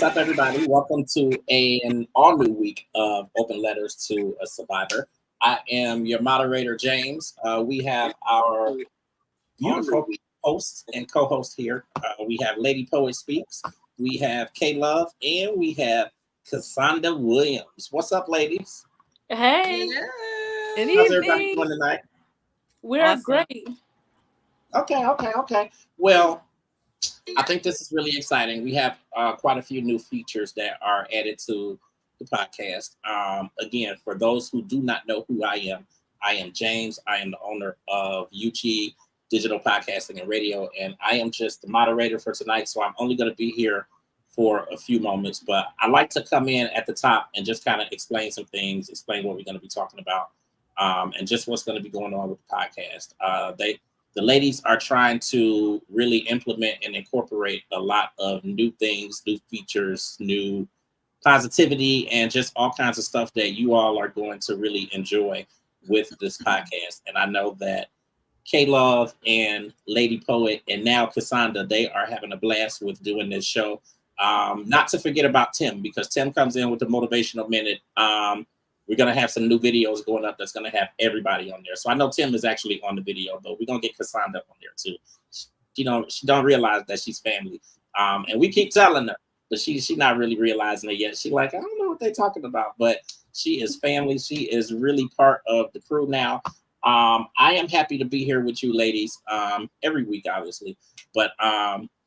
up, everybody? Welcome to an all new week of Open Letters to a Survivor. I am your moderator, James. We have our beautiful host and co host here. We have Lady Poet Speaks, we have K Love, and we have Cassandra Williams. What's up, ladies? Hey. Good How's everybody doing tonight? We're awesome. Great. Okay. Well, I think this is really exciting. We have quite a few new features that are added to the podcast. Again, for those who do not know who I am James. I am the owner of UG Digital Podcasting and Radio, and I am just the moderator for tonight. So I'm only going to be here for a few moments, but I like to come in at the top and just kind of explain some things, explain what we're going to be talking about, and just what's going to be going on with the podcast. The ladies are trying to really implement and incorporate a lot of new things, new features, new positivity, and just all kinds of stuff that you all are going to really enjoy with this podcast. And I know that K-Love and Lady Poet and now Cassandra, they are having a blast with doing this show. Not to forget about Tim, because Tim comes in with the motivational minute. We're going to have some new videos going up that's going to have everybody on there. So I know Tim is actually on the video, but we're going to get Cassandra on there too. She don't realize that she's family. And we keep telling her, but she's not really realizing it yet. She's like, I don't know what they're talking about, but she is family. She is really part of the crew now. I am happy to be here with you ladies every week, obviously. But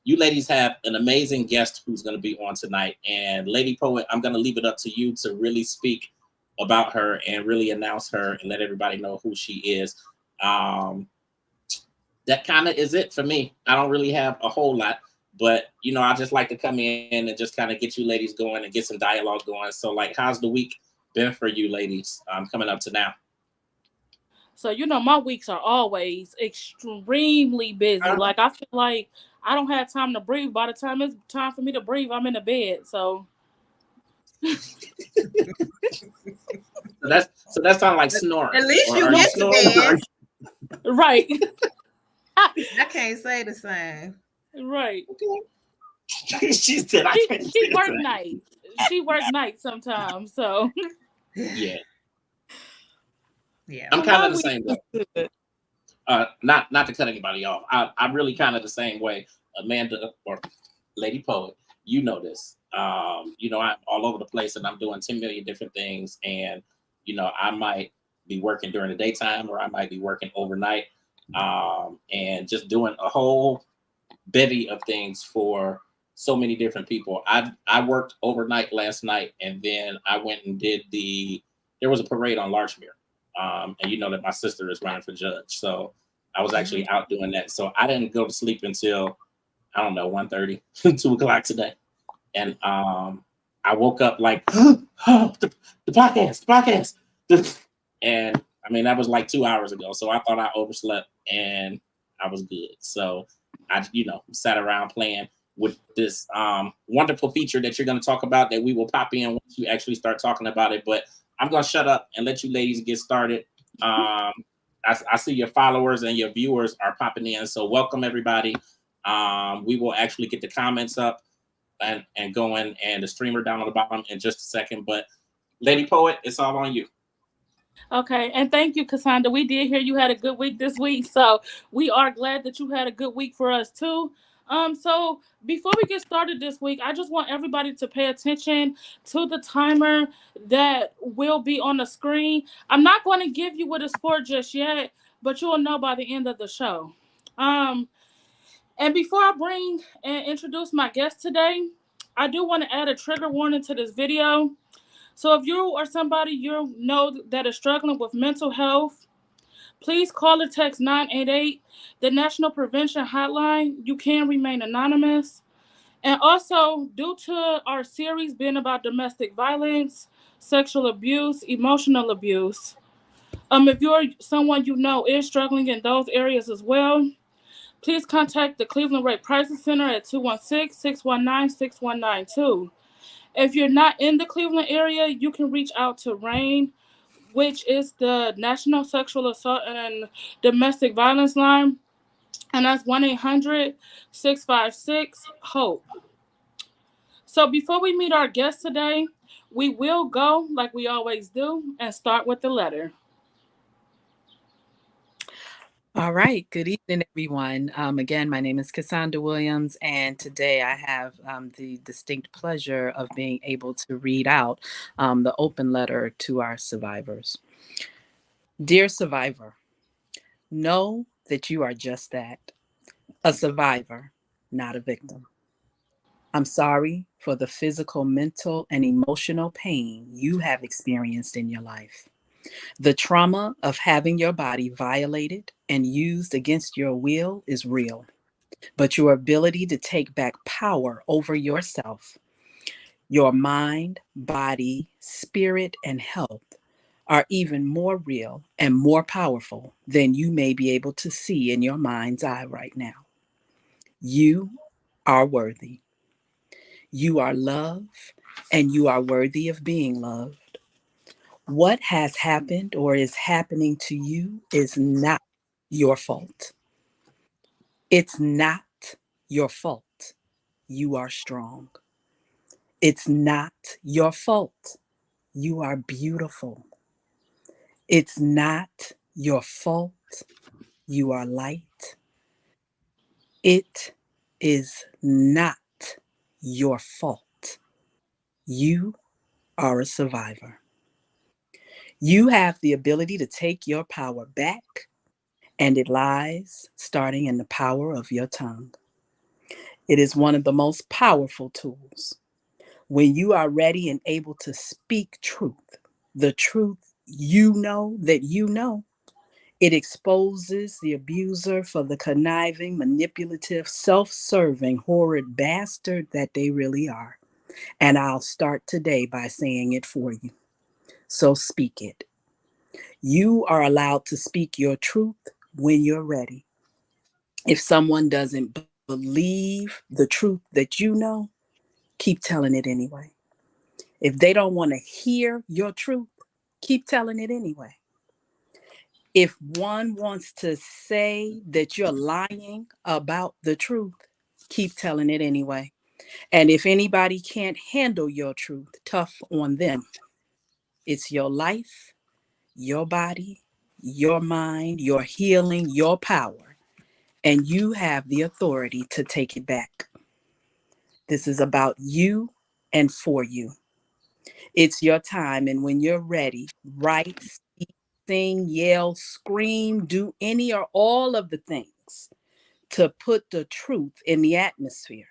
you ladies have an amazing guest who's going to be on tonight. And Lady Poet, I'm going to leave it up to you to really speak about her and really announce her and let everybody know who she is. That kind of is it for me. I don't really have a whole lot, but I just like to come in and just kind of get you ladies going and get some dialogue going. So like, how's the week been for you ladies coming up to now? So, my weeks are always extremely busy. Like, I feel like I don't have time to breathe. By the time it's time for me to breathe, I'm in the bed. So that sounds like snoring. At least you get to bed. Right. I can't say the same. Right. Okay. She said I can't she work nights. She work nights sometimes. So yeah. Yeah. I'm kind of the same way. Not to cut anybody off. I'm really kind of the same way. Amanda or Lady Poet, you know this. I'm all over the place and I'm doing 10 million different things. And, I might be working during the daytime or I might be working overnight and just doing a whole bevy of things for so many different people. I worked overnight last night and then I went and there was a parade on Larchmere. And you know that my sister is running for judge. So I was actually out doing that. So I didn't go to sleep until, I don't know, 1:30, 2 o'clock today. And I woke up like, the podcast. And I mean, that was like 2 hours ago. So I thought I overslept and I was good. So I, sat around playing with this wonderful feature that you're going to talk about that we will pop in once you actually start talking about it. But I'm going to shut up and let you ladies get started. I see your followers and your viewers are popping in. So welcome, everybody. We will actually get the comments up and going and the streamer down on the bottom in just a second. But Lady Poet, it's all on you. Okay, and thank you, Cassandra. We did hear you had a good week this week, so we are glad that you had a good week for us too. So before we get started this week, I just want everybody to pay attention to the timer that will be on the screen. I'm not going to give you what it's for just yet, but you'll know by the end of the show. And before I bring and introduce my guest today, I do want to add a trigger warning to this video. So if you or somebody you know that is struggling with mental health, please call or text 988, the National Prevention Hotline. You can remain anonymous. And also, due to our series being about domestic violence, sexual abuse, emotional abuse, if you're someone you know is struggling in those areas as well, please contact the Cleveland Rape Crisis Center at 216-619-6192. If you're not in the Cleveland area, you can reach out to RAIN, which is the National Sexual Assault and Domestic Violence Line, and that's 1-800-656-HOPE. So before we meet our guest today, we will go like we always do and start with the letter. All right. Good evening, everyone. Again, my name is Cassandra Williams, and today I have the distinct pleasure of being able to read out the open letter to our survivors. Dear survivor, know that you are just that, a survivor, not a victim. I'm sorry for the physical, mental, and emotional pain you have experienced in your life. The trauma of having your body violated and used against your will is real, but your ability to take back power over yourself, your mind, body, spirit, and health are even more real and more powerful than you may be able to see in your mind's eye right now. You are worthy. You are love, and you are worthy of being loved. What has happened or is happening to you is not your fault. It's not your fault. You are strong. It's not your fault. You are beautiful. It's not your fault. You are light. It is not your fault. You are a survivor. You have the ability to take your power back, and it lies starting in the power of your tongue. It is one of the most powerful tools. When you are ready and able to speak truth, the truth you know that you know, it exposes the abuser for the conniving, manipulative, self serving, horrid bastard that they really are. And I'll start today by saying it for you. So speak it. You are allowed to speak your truth when you're ready. If someone doesn't believe the truth that you know, keep telling it anyway. If they don't want to hear your truth, keep telling it anyway. If one wants to say that you're lying about the truth, keep telling it anyway. And if anybody can't handle your truth, tough on them. It's your life, your body, your mind, your healing, your power, and you have the authority to take it back. This is about you and for you. It's your time, and when you're ready, write, speak, sing, yell, scream, do any or all of the things to put the truth in the atmosphere.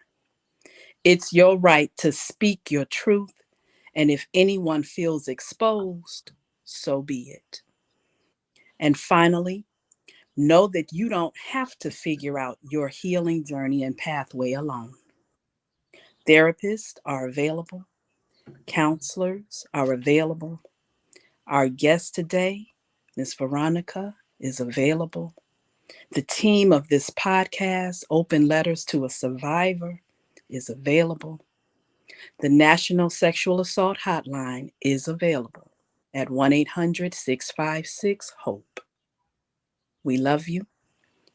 It's your right to speak your truth, and if anyone feels exposed, so be it. And finally, know that you don't have to figure out your healing journey and pathway alone. Therapists are available, counselors are available. Our guest today, Miss Veronica, is available. The team of this podcast, Open Letters to a Survivor, is available. The National Sexual Assault Hotline is available at 1-800-656-HOPE. We love you.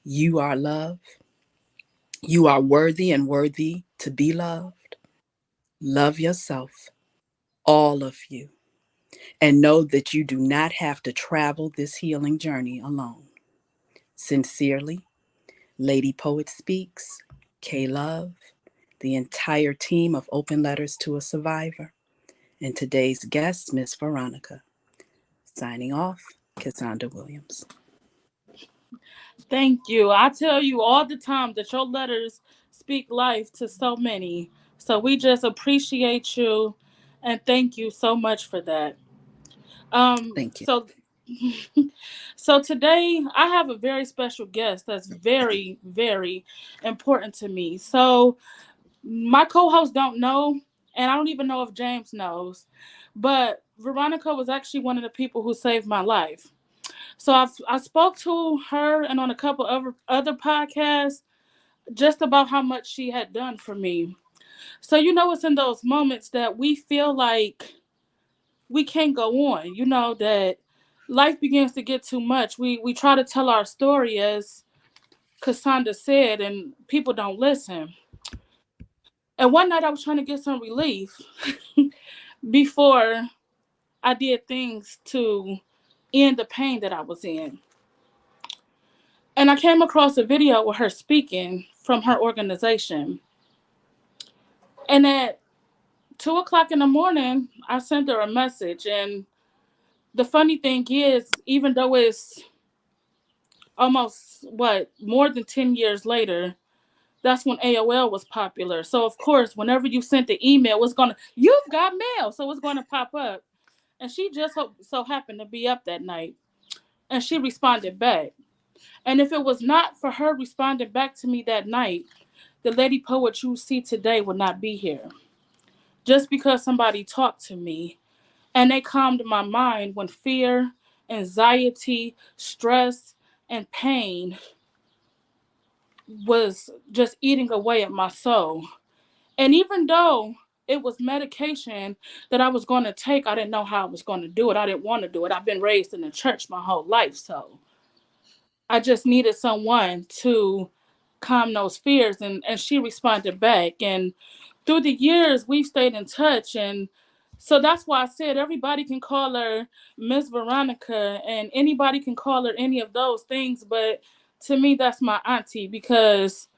You are love. You are worthy and worthy to be loved. Love yourself, all of you, and know that you do not have to travel this healing journey alone. Sincerely, Lady Poet Speaks, K Love, the entire team of Open Letters to a Survivor, and today's guest, Miss Veronica. Signing off, Cassandra Williams. Thank you. I tell you all the time that your letters speak life to so many. So we just appreciate you and thank you so much for that. Um Thank you. so so today I have a very special guest that's very very important to me. So my co-hosts don't know, and I don't even know if James knows, but Veronica was actually one of the people who saved my life. So I spoke to her and on a couple of other podcasts just about how much she had done for me. So it's in those moments that we feel like we can't go on. That life begins to get too much. We try to tell our story as Cassandra said, and people don't listen. And one night I was trying to get some relief before I did things to end the pain that I was in. And I came across a video with her speaking from her organization. And at 2 o'clock in the morning, I sent her a message. And the funny thing is, even though it's almost, more than 10 years later, that's when AOL was popular. So, of course, whenever you sent the email, you've got mail. So it's going to pop up. And she just so happened to be up that night. And she responded back. And if it was not for her responding back to me that night, the lady poet you see today would not be here. Just because somebody talked to me and they calmed my mind when fear, anxiety, stress, and pain was just eating away at my soul. And even though it was medication that I was going to take, I didn't know how I was going to do it. I didn't want to do it. I've been raised in the church my whole life, so I just needed someone to calm those fears. And she responded back. And through the years, we've stayed in touch. And so that's why I said everybody can call her Miss Veronica and anybody can call her any of those things. But to me, that's my auntie because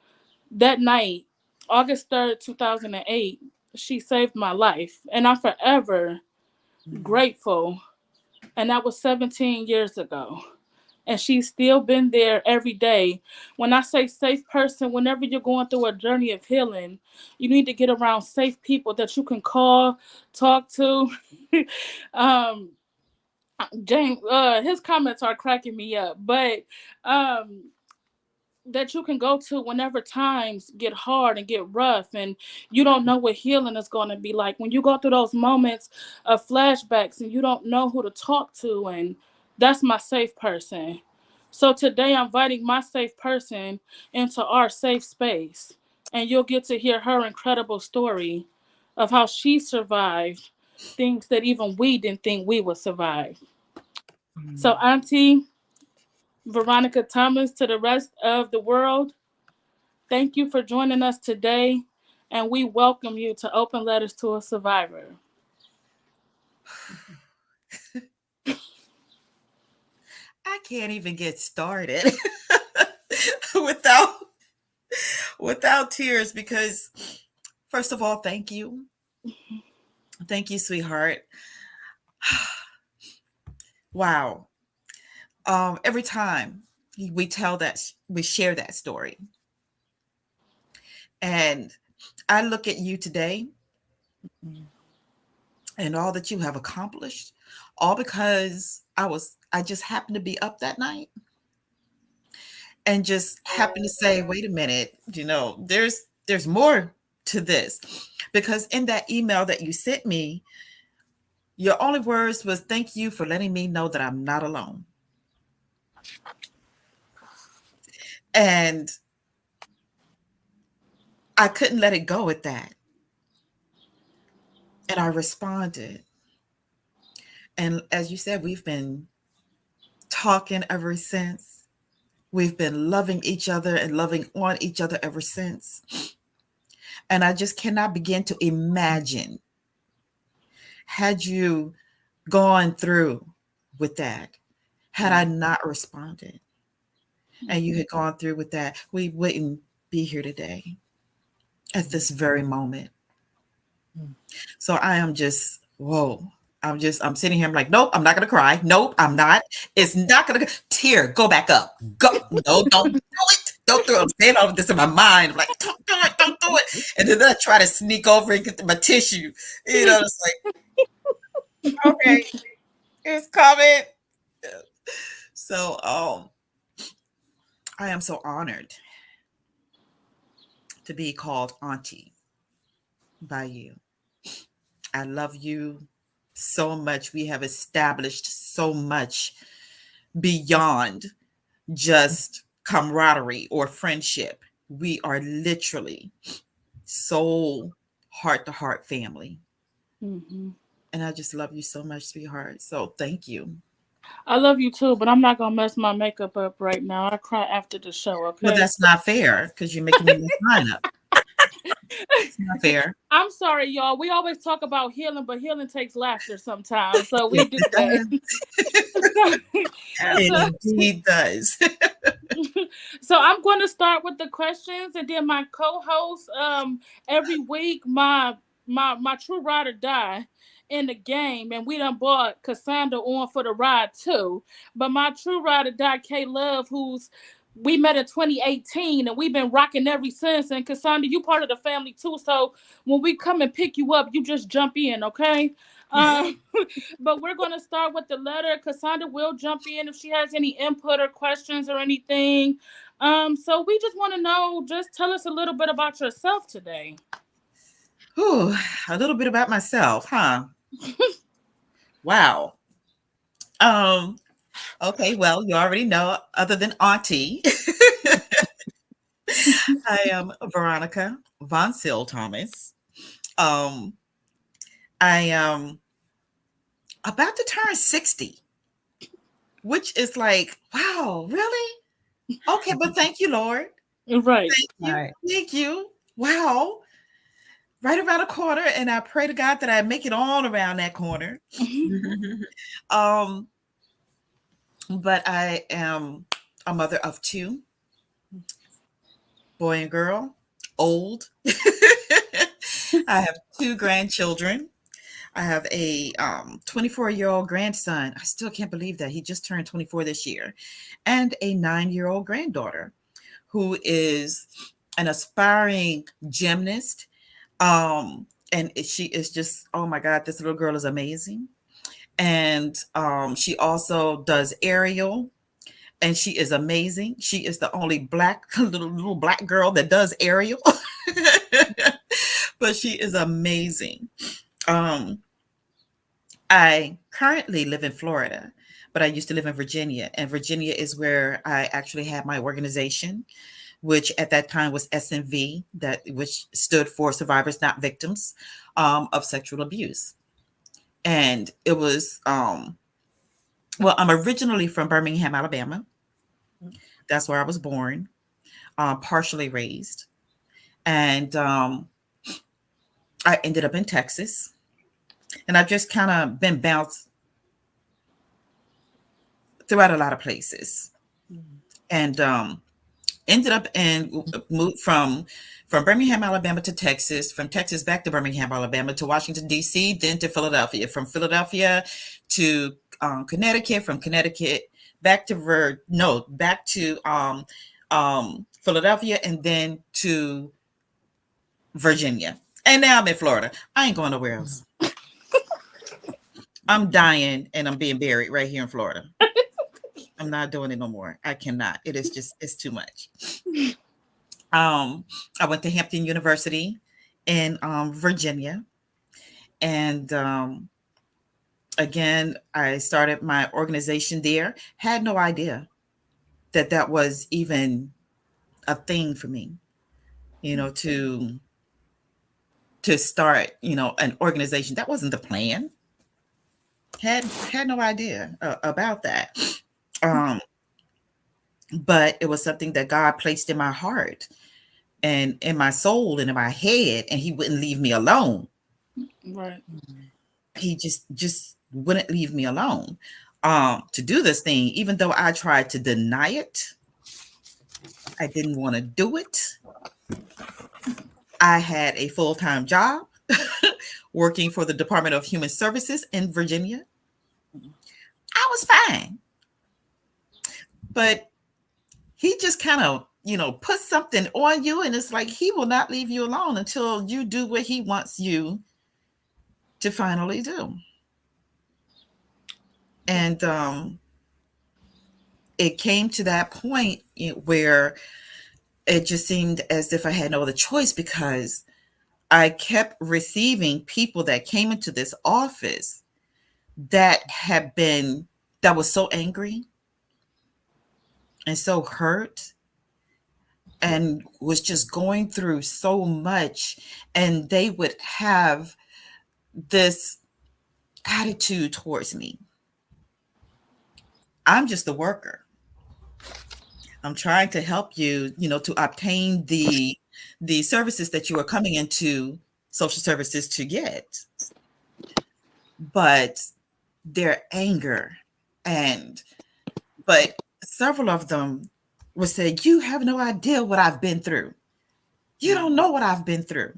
that night, August 3rd, 2008, she saved my life. And I'm forever grateful. And that was 17 years ago. And she's still been there every day. When I say safe person, whenever you're going through a journey of healing, you need to get around safe people that you can call, talk to. um, James, his comments are cracking me up, but um, that you can go to whenever times get hard and get rough and you don't know what healing is going to be like. When you go through those moments of flashbacks and you don't know who to talk to, and that's my safe person. So today I'm inviting my safe person into our safe space, and you'll get to hear her incredible story of how she survived things that even we didn't think we would survive. So Auntie Veronica Thomas, to the rest of the world, thank you for joining us today, and we welcome you to Open Letters to a Survivor. I can't even get started without tears because first of all, thank you. Thank you, sweetheart. Wow. Every time we share that story. And I look at you today and all that you have accomplished, all because I just happened to be up that night and just happened to say, wait a minute, there's more to this. Because in that email that you sent me, your only words was thank you for letting me know that I'm not alone. And I couldn't let it go at that. And I responded. And as you said, we've been talking ever since. We've been loving each other and loving on each other ever since. And I just cannot begin to imagine had you gone through with that, had I not responded and you had gone through with that, we wouldn't be here today at this very moment. So I am just, whoa. I'm sitting here. I'm like, nope, I'm not going to cry. Nope, I'm not. It's not going to tear. Go back up. Go. No, don't do it. Don't do it. I'm saying all of this in my mind. I'm like, don't do it. Don't do it. And then I try to sneak over and get my tissue. It's like, okay, it's coming. So, I am so honored to be called auntie by you. I love you so much. We have established so much beyond just camaraderie or friendship. We are literally soul, heart to heart family. Mm-hmm. And I just love you so much, sweetheart. So thank you. I love you too, but I'm not going to mess my makeup up right now. I cry after the show, okay? Well, that's not fair because you're making me mess mine up. It's not fair. I'm sorry, y'all. We always talk about healing, but healing takes laughter sometimes. So we Yes, do it that. does. It so, indeed does. so I'm going to start with the questions, and then my co-host. Every week, my true ride or die in the game, and we done bought Cassandra on for the ride too. But my true ride or die, K Love, who's we met in 2018 and we've been rocking ever since. And Cassandra, you part of the family too. So when we come and pick you up, you just jump in, okay? Um, but we're going to start with the letter. Cassandra will jump in if she has any input or questions or anything. So we just want to know, just tell us a little bit about yourself today. Whew, a little bit about myself, huh? Wow. Um, okay, well, you already know, other than Auntie, I am Veronica Von Sil Thomas. Um, I am about to turn 60, which is like, wow, really? Okay, but thank you, Lord. Right. Thank you. Right. Thank you. Wow. Right around the corner. And I pray to God that I make it all around that corner. Um, but I am a mother of two, boy and girl, old. I have two grandchildren. I have a 24-year-old grandson. I still can't believe that he just turned 24 this year, and a 9-year-old granddaughter who is an aspiring gymnast. And she is just, oh my God, this little girl is amazing. And she also does aerial, and she is amazing. She is the only black little black girl that does aerial, but she is amazing. Um, I currently live in Florida, but I used to live in Virginia, and Virginia is where I actually had my organization, which at that time was SNV, that which stood for Survivors Not Victims of Sexual Abuse. And it was well, I'm originally from Birmingham, Alabama. That's where I was born, partially raised, and I ended up in Texas, and I've just kind of been bounced throughout a lot of places, and ended up and moved from Birmingham, Alabama to Texas, from Texas back to Birmingham, Alabama to Washington D.C., then to Philadelphia, from Philadelphia to Connecticut, from Connecticut back to back to Philadelphia, and then to Virginia, and now I'm in Florida. I ain't going nowhere else. I'm dying and I'm being buried right here in Florida. I'm not doing it no more. I cannot. It is just it's too much. Um, I went to Hampton University in Virginia, and again, I started my organization there. Had no idea that that was even a thing for me. You know, to start, an organization. That wasn't the plan. Had no idea about that. Um, but it was something that God placed in my heart and in my soul and in my head, and He wouldn't leave me alone. Right. He just wouldn't leave me alone to do this thing, even though I tried to deny it. I didn't want to do it. I had a full-time job working for the Department of Human Services in Virginia. I was fine, but he just kind of, put something on you, and it's like he will not leave you alone until you do what he wants you to finally do. And it came to that point where it just seemed as if I had no other choice, because I kept receiving people that came into this office that was so angry and so hurt and was just going through so much. And they would have this attitude towards me. I'm just the worker. I'm trying to help you, to obtain the services that you are coming into social services to get, but their anger and but several of them would say, "You have no idea what I've been through. You don't know what I've been through."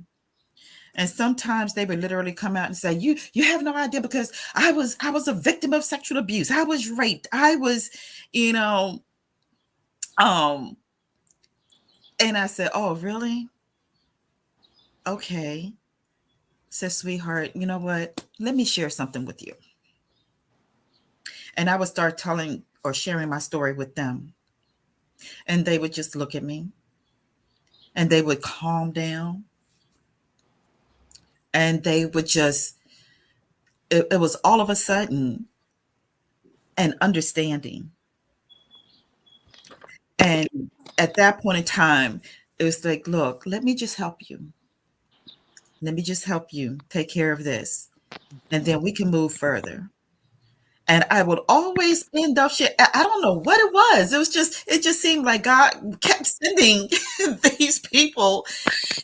And sometimes they would literally come out and say, "You have no idea because I was a victim of sexual abuse. I was raped. I was, you know, um." And I said, "Oh, really? Okay." Said, "Sweetheart, you know what? Let me share something with you." And I would start telling or sharing my story with them, and they would just look at me, and they would calm down, and they would just it was all of a sudden an understanding. And at that point in time, it was like, "Look, let me just help you. Let me just help you take care of this, and then we can move further." And I would always end up shit. I don't know what it was. It just seemed like God kept sending these people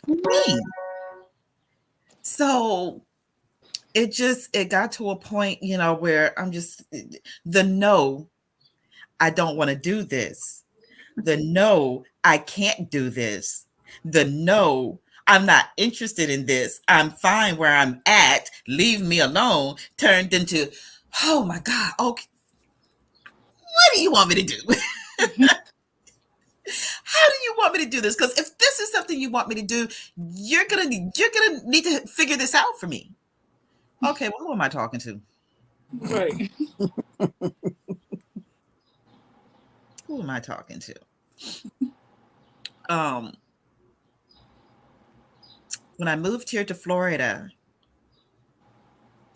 me. So it got to a point, where I'm just the no, I don't want to do this. The no, I can't do this. The no, I'm not interested in this. I'm fine where I'm at. Leave me alone. Turned into, oh my God, okay, what do you want me to do? How do you want me to do this? Because if this is something you want me to do, you're gonna need to figure this out for me. Okay, well, who am I talking to? Right. Who am I talking to? Um, when I moved here to Florida,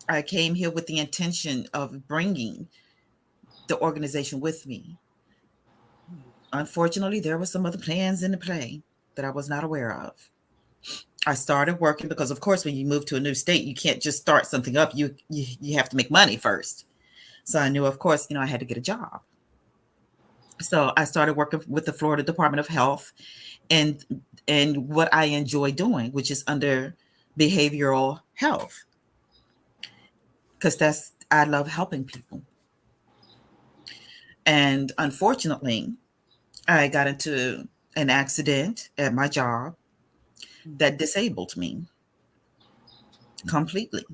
I came here with the intention of bringing the organization with me. Unfortunately, there were some other plans in the play that I was not aware of. I started working because, of course, when you move to a new state, you can't just start something up. You have to make money first. So I knew, of course, I had to get a job. So I started working with the Florida Department of Health and what I enjoy doing, which is under behavioral health, because that's I love helping people. And unfortunately, I got into an accident at my job that disabled me completely.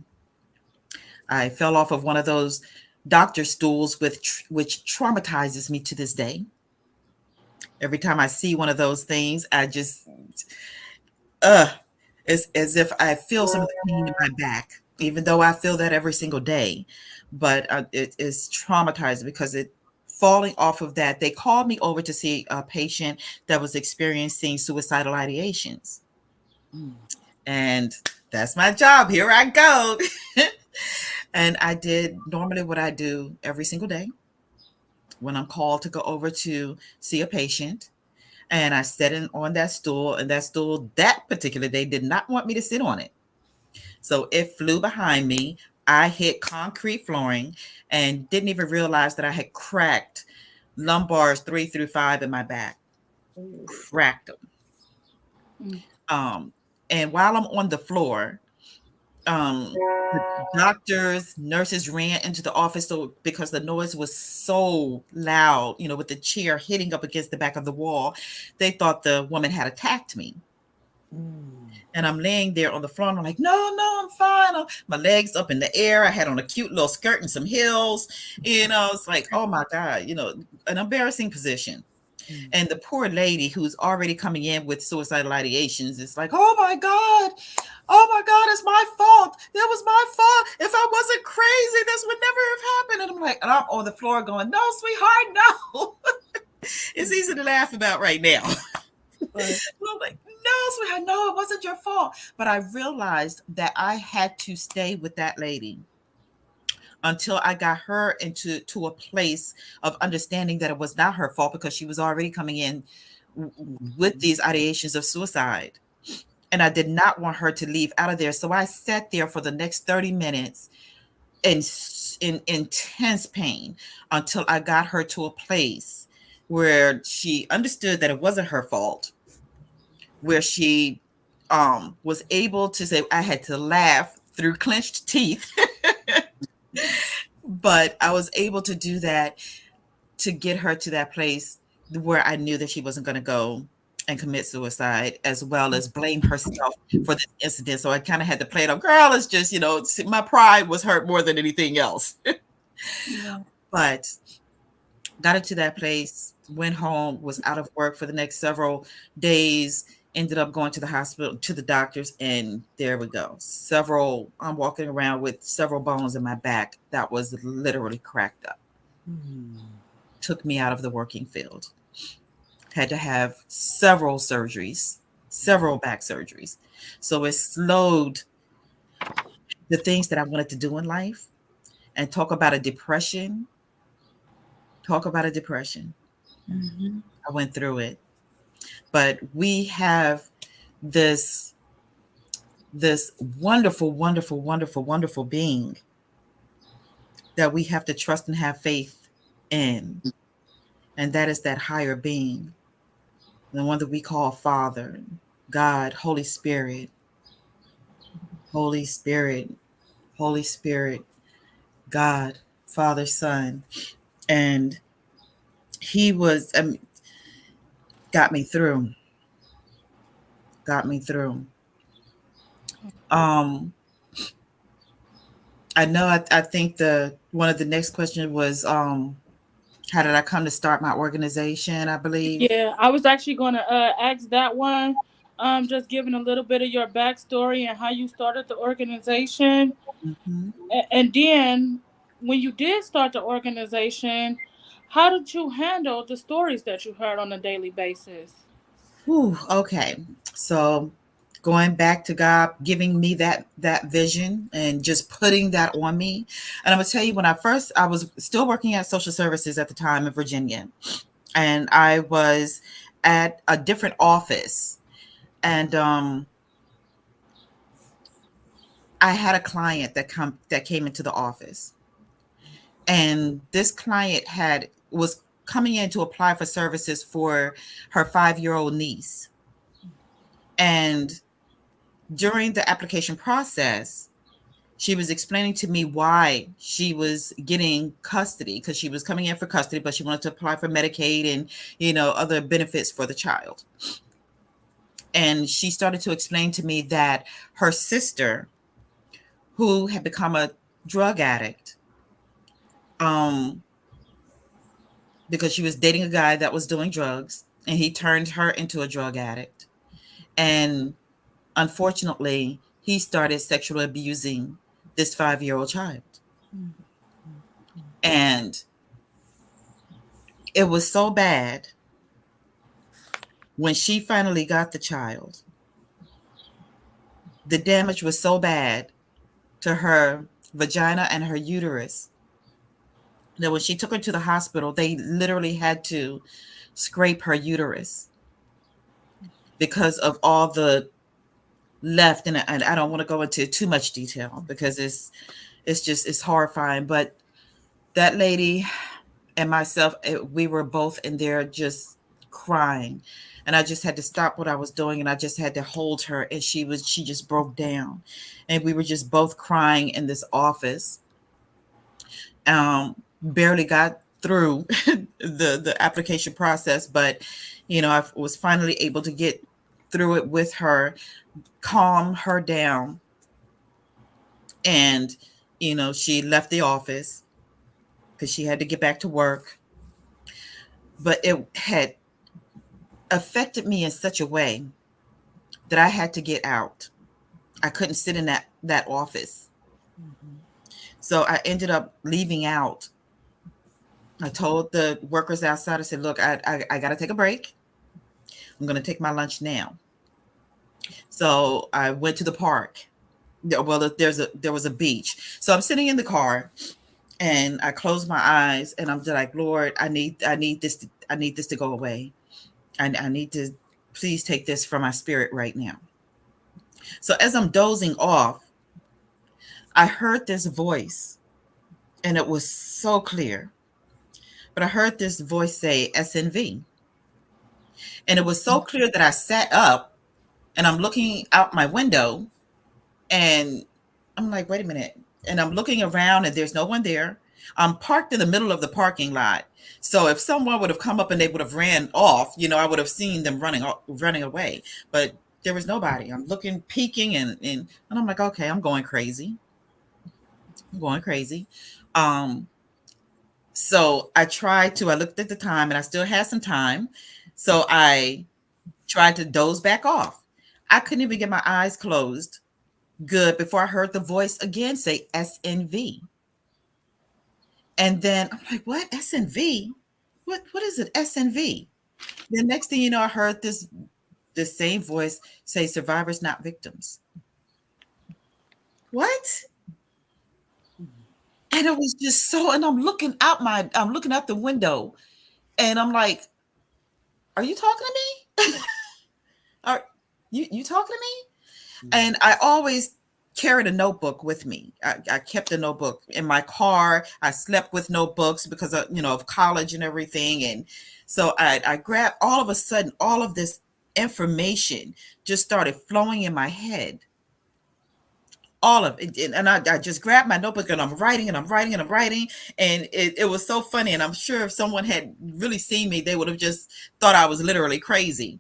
I fell off of one of those doctor stools which traumatizes me to this day. Every time I see one of those things, I just uh it's as if I feel some of the pain in my back, even though I feel that every single day. But it is traumatizing because it falling off of that. They called me over to see a patient that was experiencing suicidal ideations. And that's my job. Here I go. And I did normally what I do every single day when I'm called to go over to see a patient. And I sat in on that stool, and that stool that particular day did not want me to sit on it. So it flew behind me. I hit concrete flooring and didn't even realize that I had cracked lumbars 3 through 5 in my back. Cracked them. Mm. And while I'm on the floor, the doctors, nurses ran into the office so because the noise was so loud, with the chair hitting up against the back of the wall, they thought the woman had attacked me. And I'm laying there on the floor and I'm like, no, no, I'm fine. My legs up in the air. I had on a cute little skirt and some heels. It's like, oh my God, an embarrassing position. And the poor lady who's already coming in with suicidal ideations is like, oh my God, it's my fault. It was my fault. If I wasn't crazy, this would never have happened. And I'm like, and I'm on the floor going, no, sweetheart, no. It's easy to laugh about right now. Right. I'm like, no, sweetheart, no, it wasn't your fault. But I realized that I had to stay with that lady until I got her to a place of understanding that it was not her fault because she was already coming in with these ideations of suicide. And I did not want her to leave out of there. So I sat there for the next 30 minutes in intense pain until I got her to a place where she understood that it wasn't her fault, where she was able to say I had to laugh through clenched teeth, but I was able to do that to get her to that place where I knew that she wasn't going to go and commit suicide, as well as blame herself for this incident. So I kind of had to play it on, girl, it's just, my pride was hurt more than anything else. Yeah. But got into that place, went home, was out of work for the next several days, ended up going to the hospital, to the doctors, and there we go. I'm walking around with several bones in my back that was literally cracked up. Took me out of the working field. Had to have several surgeries, several back surgeries. So it slowed the things that I wanted to do in life. And talk about a depression. Talk about a depression. Mm-hmm. I went through it. But we have this wonderful, wonderful, wonderful, wonderful being that we have to trust and have faith in. And that is that higher being, the one that we call Father, God, Holy Spirit, Holy Spirit, Holy Spirit, God, Father, Son. And he was, got me through, got me through. Um, I know, I think one of the next question was, how did I come to start my organization, I believe. Yeah, I was actually going to ask that one. Just giving a little bit of your backstory and how you started the organization, Mhm. and then when you did start the organization, how did you handle the stories that you heard on a daily basis? Whew, okay. So going back to God giving me that vision and just putting that on me. And I'm gonna tell you, when I was still working at social services at the time in Virginia, and I was at a different office, and I had a client that came into the office, and this client had was coming in to apply for services for her 5-year-old niece. And during the application process, she was explaining to me why she was getting custody, because she was coming in for custody, but she wanted to apply for Medicaid and, other benefits for the child. And she started to explain to me that her sister, who had become a drug addict, um, because she was dating a guy that was doing drugs, and he turned her into a drug addict. And unfortunately, he started sexually abusing this 5-year-old child. And it was so bad when she finally got the child. The damage was so bad to her vagina and her uterus that when she took her to the hospital, they literally had to scrape her uterus because of all the left. And I don't want to go into too much detail because it's horrifying. But that lady and myself, we were both in there just crying. And I just had to stop what I was doing, and I just had to hold her, and she just broke down. And we were just both crying in this office. Barely got through the application process, but I was finally able to get through it with her, calm her down. And she left the office because she had to get back to work. But it had affected me in such a way that I had to get out. I couldn't sit in that office. So I ended up leaving out. I told the workers outside, I said, look, I got to take a break. I'm going to take my lunch now. So I went to the park. Well, there was a beach. So I'm sitting in the car, and I closed my eyes, and I'm just like, Lord, I need this to go away. I need to, please take this from my spirit right now. So as I'm dozing off, I heard this voice, and it was so clear. But I heard this voice say SNV. And it was so clear that I sat up And I'm looking out my window and I'm like, wait a minute. And I'm looking around and there's no one there. I'm parked in the middle of the parking lot. So if someone would have come up and they would have ran off, I would have seen them running away. But there was nobody. I'm looking, peeking, and I'm like, okay, I'm going crazy. I'm going crazy. Um, so I looked at the time and I still had some time. So I tried to doze back off. I couldn't even get my eyes closed good before I heard the voice again say SNV. And then I'm like, what? SNV? What is it? SNV? The next thing you know, I heard this same voice say survivors, not victims. What? And it was just so, and I'm looking out the window and I'm like, are you talking to me? Are you talking to me? And I always carried a notebook with me. I kept a notebook in my car. I slept with notebooks because of college and everything. And so I grabbed, all of a sudden, all of this information just started flowing in my head. All of it. And I just grabbed my notebook and I'm writing and I'm writing and I'm writing. And it was so funny. And I'm sure if someone had really seen me, they would have just thought I was literally crazy.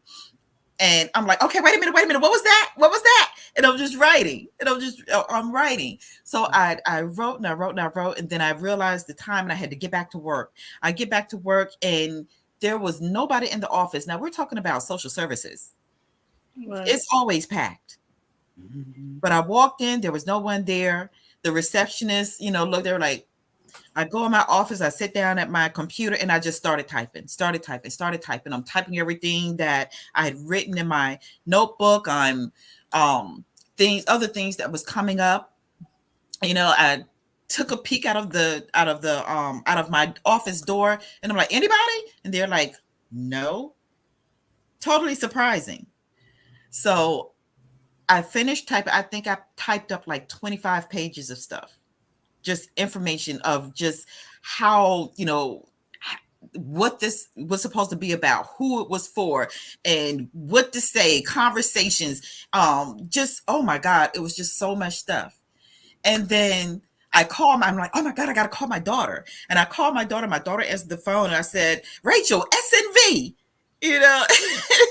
And I'm like, okay, wait a minute. What was that? What was that? And I'm just writing. I'm writing. So I wrote and I wrote and I wrote. And then I realized the time and I had to get back to work. I get back to work and there was nobody in the office. Now we're talking about social services. Right. It's always packed. But I walked in, there was no one there. The receptionist, look, they were like, I go in my office, I sit down at my computer and I just started typing. I'm typing everything that I had written in my notebook on other things that was coming up. I took a peek out of my office door and I'm like, anybody? And they're like, no. Totally surprising. So I finished typing. I think I typed up like 25 pages of stuff, just information of just how, what this was supposed to be about, who it was for, and what to say, conversations. Just, oh my God, it was just so much stuff. And then I'm like, oh my God, I got to call my daughter. And I called my daughter. My daughter answered the phone and I said, Rachel, SNV,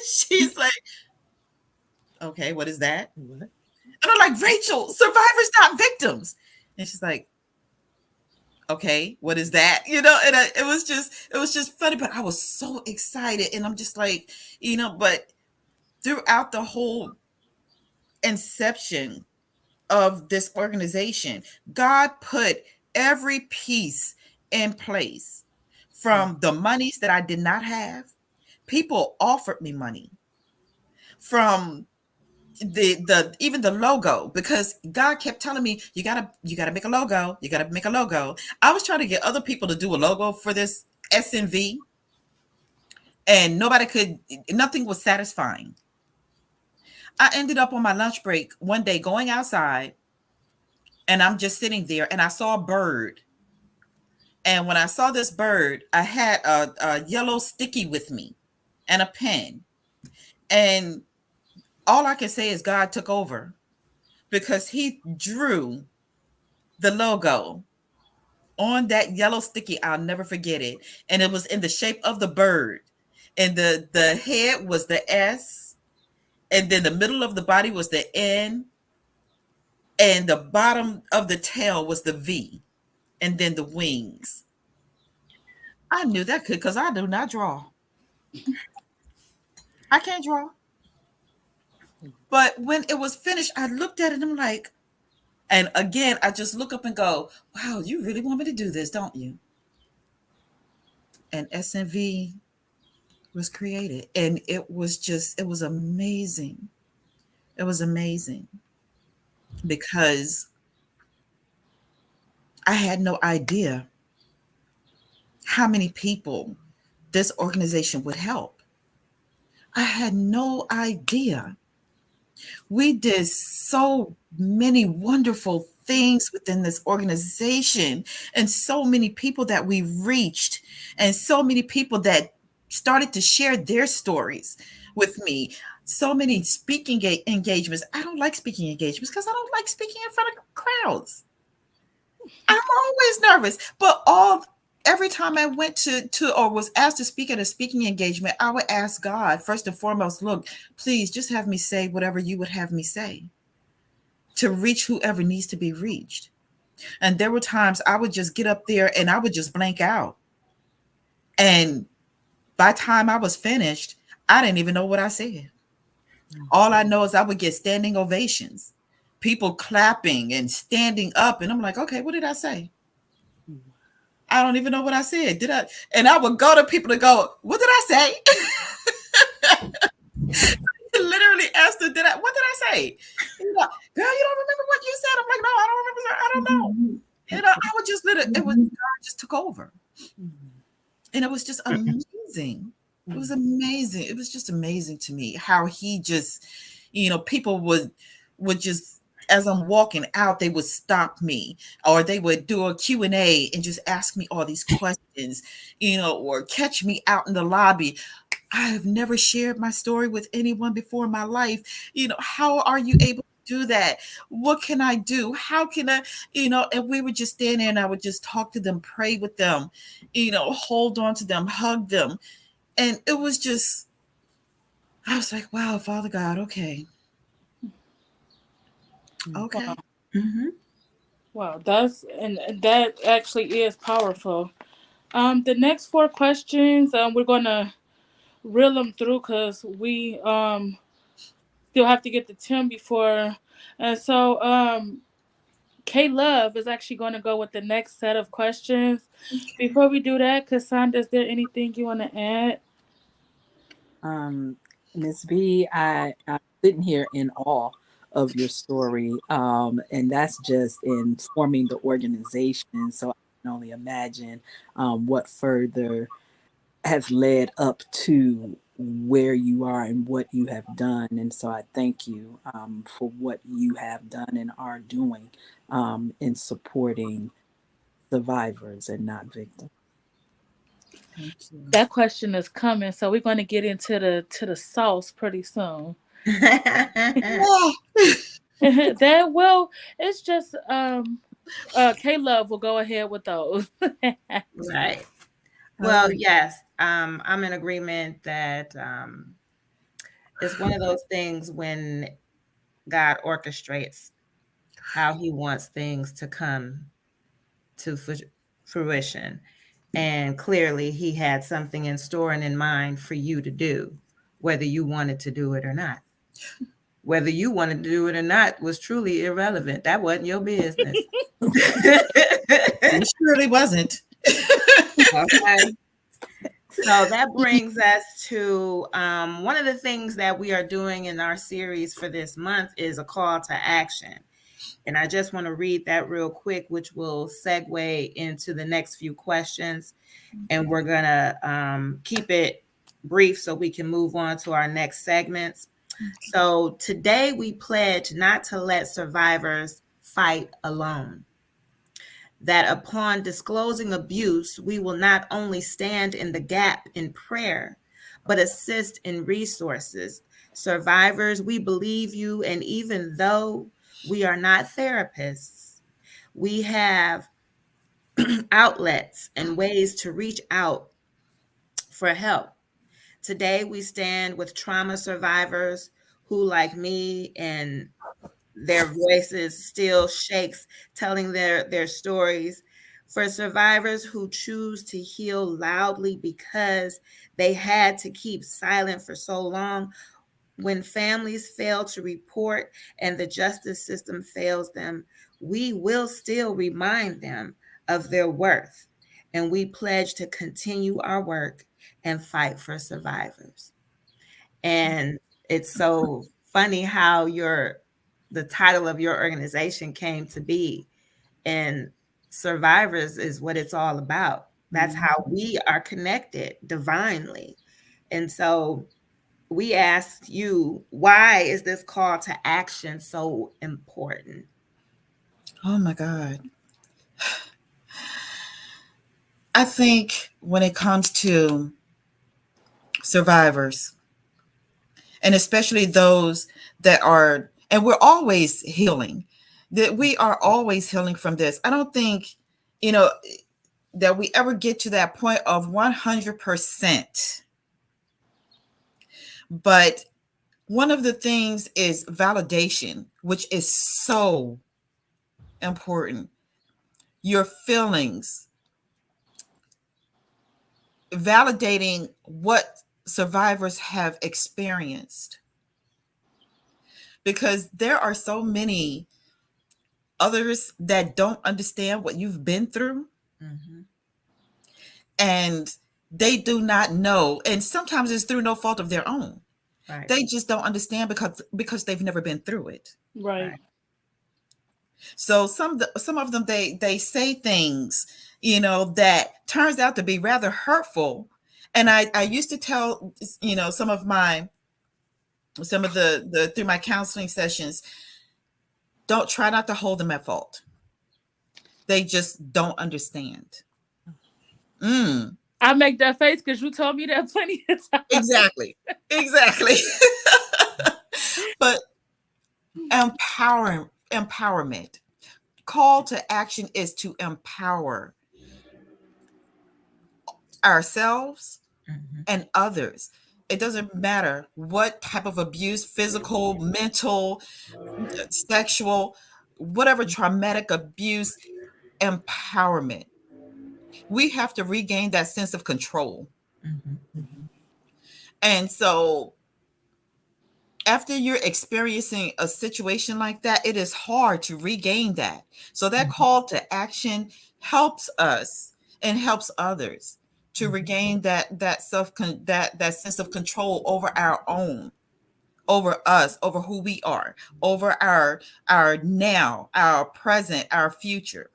she's like, okay, what is that? And I'm like, Rachel, survivors, not victims. And she's like, okay, what is that? And it was just funny, but I was so excited. And I'm just like, but throughout the whole inception of this organization, God put every piece in place. From the monies that I did not have, people offered me money. From the even the logo, because God kept telling me you gotta make a logo, I was trying to get other people to do a logo for this SNV, and nothing was satisfying. I ended up on my lunch break one day going outside, and I'm just sitting there and I saw a bird. And when I saw this bird, I had a yellow sticky with me and a pen. And all I can say is God took over, because he drew the logo on that yellow sticky. I'll never forget it. And it was in the shape of the bird. And the head was the S. And then the middle of the body was the N. And the bottom of the tail was the V. And then the wings. I knew that because I do not draw. I can't draw. But when it was finished, I looked at it and I'm like, and again, I just look up and go, wow, you really want me to do this, don't you? And SNV was created. And it was amazing. It was amazing because I had no idea how many people this organization would help. I had no idea. We did so many wonderful things within this organization, and so many people that we reached, and so many people that started to share their stories with me. so many speaking engagements. I don't like speaking engagements because I don't like speaking in front of crowds. I'm always nervous. But every time I went to or was asked to speak at a speaking engagement, I would ask God first and foremost, look, please just have me say whatever you would have me say to reach whoever needs to be reached. And there were times I would just get up there and I would just blank out. And by the time I was finished, I didn't even know what I said. All I know is I would get standing ovations, people clapping and standing up. And I'm like, okay, what did I say? I don't even know what I said. Did I? And I would go to people to go, what did I say? Literally asked her, what did I say? And like, girl, you don't remember what you said? I'm like, no, I don't remember. I don't know. I would just it was God just took over. And it was just amazing. It was amazing. It was just amazing to me how he just, people would just, as I'm walking out, they would stop me or they would do a Q&A and just ask me all these questions, or catch me out in the lobby. I have never shared my story with anyone before in my life. How are you able to do that? What can I do? How can I, and we would just stand there and I would just talk to them, pray with them, hold on to them, hug them. And it was just, I was like, wow, Father God, okay. Okay. Wow. Wow, that actually is powerful. The next four questions, we're gonna reel them through because we still have to get to 10 before, and so K Love is actually going to go with the next set of questions. Before we do that, Cassandra, is there anything you want to add? Miss B, I'm sitting here in awe of your story. And that's just in forming the organization. So I can only imagine what further has led up to where you are and what you have done. And so I thank you for what you have done and are doing in supporting survivors and not victims. Thank you. That question is coming, so we're going to get into the sauce pretty soon. That well, it's just K Love will go ahead with those. Right. Well, yes, I'm in agreement that it's one of those things when God orchestrates how he wants things to come to fruition. And clearly, he had something in store and in mind for you to do, whether you wanted to do it or not. Whether you wanted to do it or not was truly irrelevant. That wasn't your business. It surely wasn't. Okay. So that brings us to one of the things that we are doing in our series for this month is a call to action. And I just want to read that real quick, which will segue into the next few questions. And we're going to keep it brief so we can move on to our next segments. So today we pledge not to let survivors fight alone. That upon disclosing abuse, we will not only stand in the gap in prayer, but assist in resources. Survivors, we believe you, and even though we are not therapists, we have outlets and ways to reach out for help. Today, we stand with trauma survivors who, like me, and their voices still shakes telling their stories. For survivors who choose to heal loudly because they had to keep silent for so long, when families fail to report and the justice system fails them, we will still remind them of their worth. And we pledge to continue our work and fight for survivors. And it's so funny how the title of your organization came to be. And survivors is what it's all about. That's how we are connected divinely. And so we asked you, why is this call to action so important? Oh my God. I think when it comes to survivors, And especially those that are, and we're always healing, that we are always healing from this. I don't think, you know, that we ever get to that point of 100%. But one of the things is validation, which is so important. Your feelings, validating what survivors have experienced. Because there are so many others that don't understand what you've been through, Mm-hmm. and they do not know. And sometimes it's through no fault of their own. Right. They just don't understand because they've never been through it. Right. Right. So some of them they say things, that turns out to be rather hurtful. And I used to tell, some of the through my counseling sessions, don't try not to hold them at fault. They just don't understand. Mm, I make that face because you told me that plenty of times. exactly. Exactly. But empowerment. Call to action is to empower ourselves Mm-hmm. and others. It doesn't matter what type of abuse, physical, mental, sexual, whatever traumatic abuse, empowerment. We have to regain that sense of control. Mm-hmm. And so after you're experiencing a situation like that, it is hard to regain that. So that call to action helps us and helps others to regain that that sense of control over our own, over us, over who we are, over our now, our present, our future,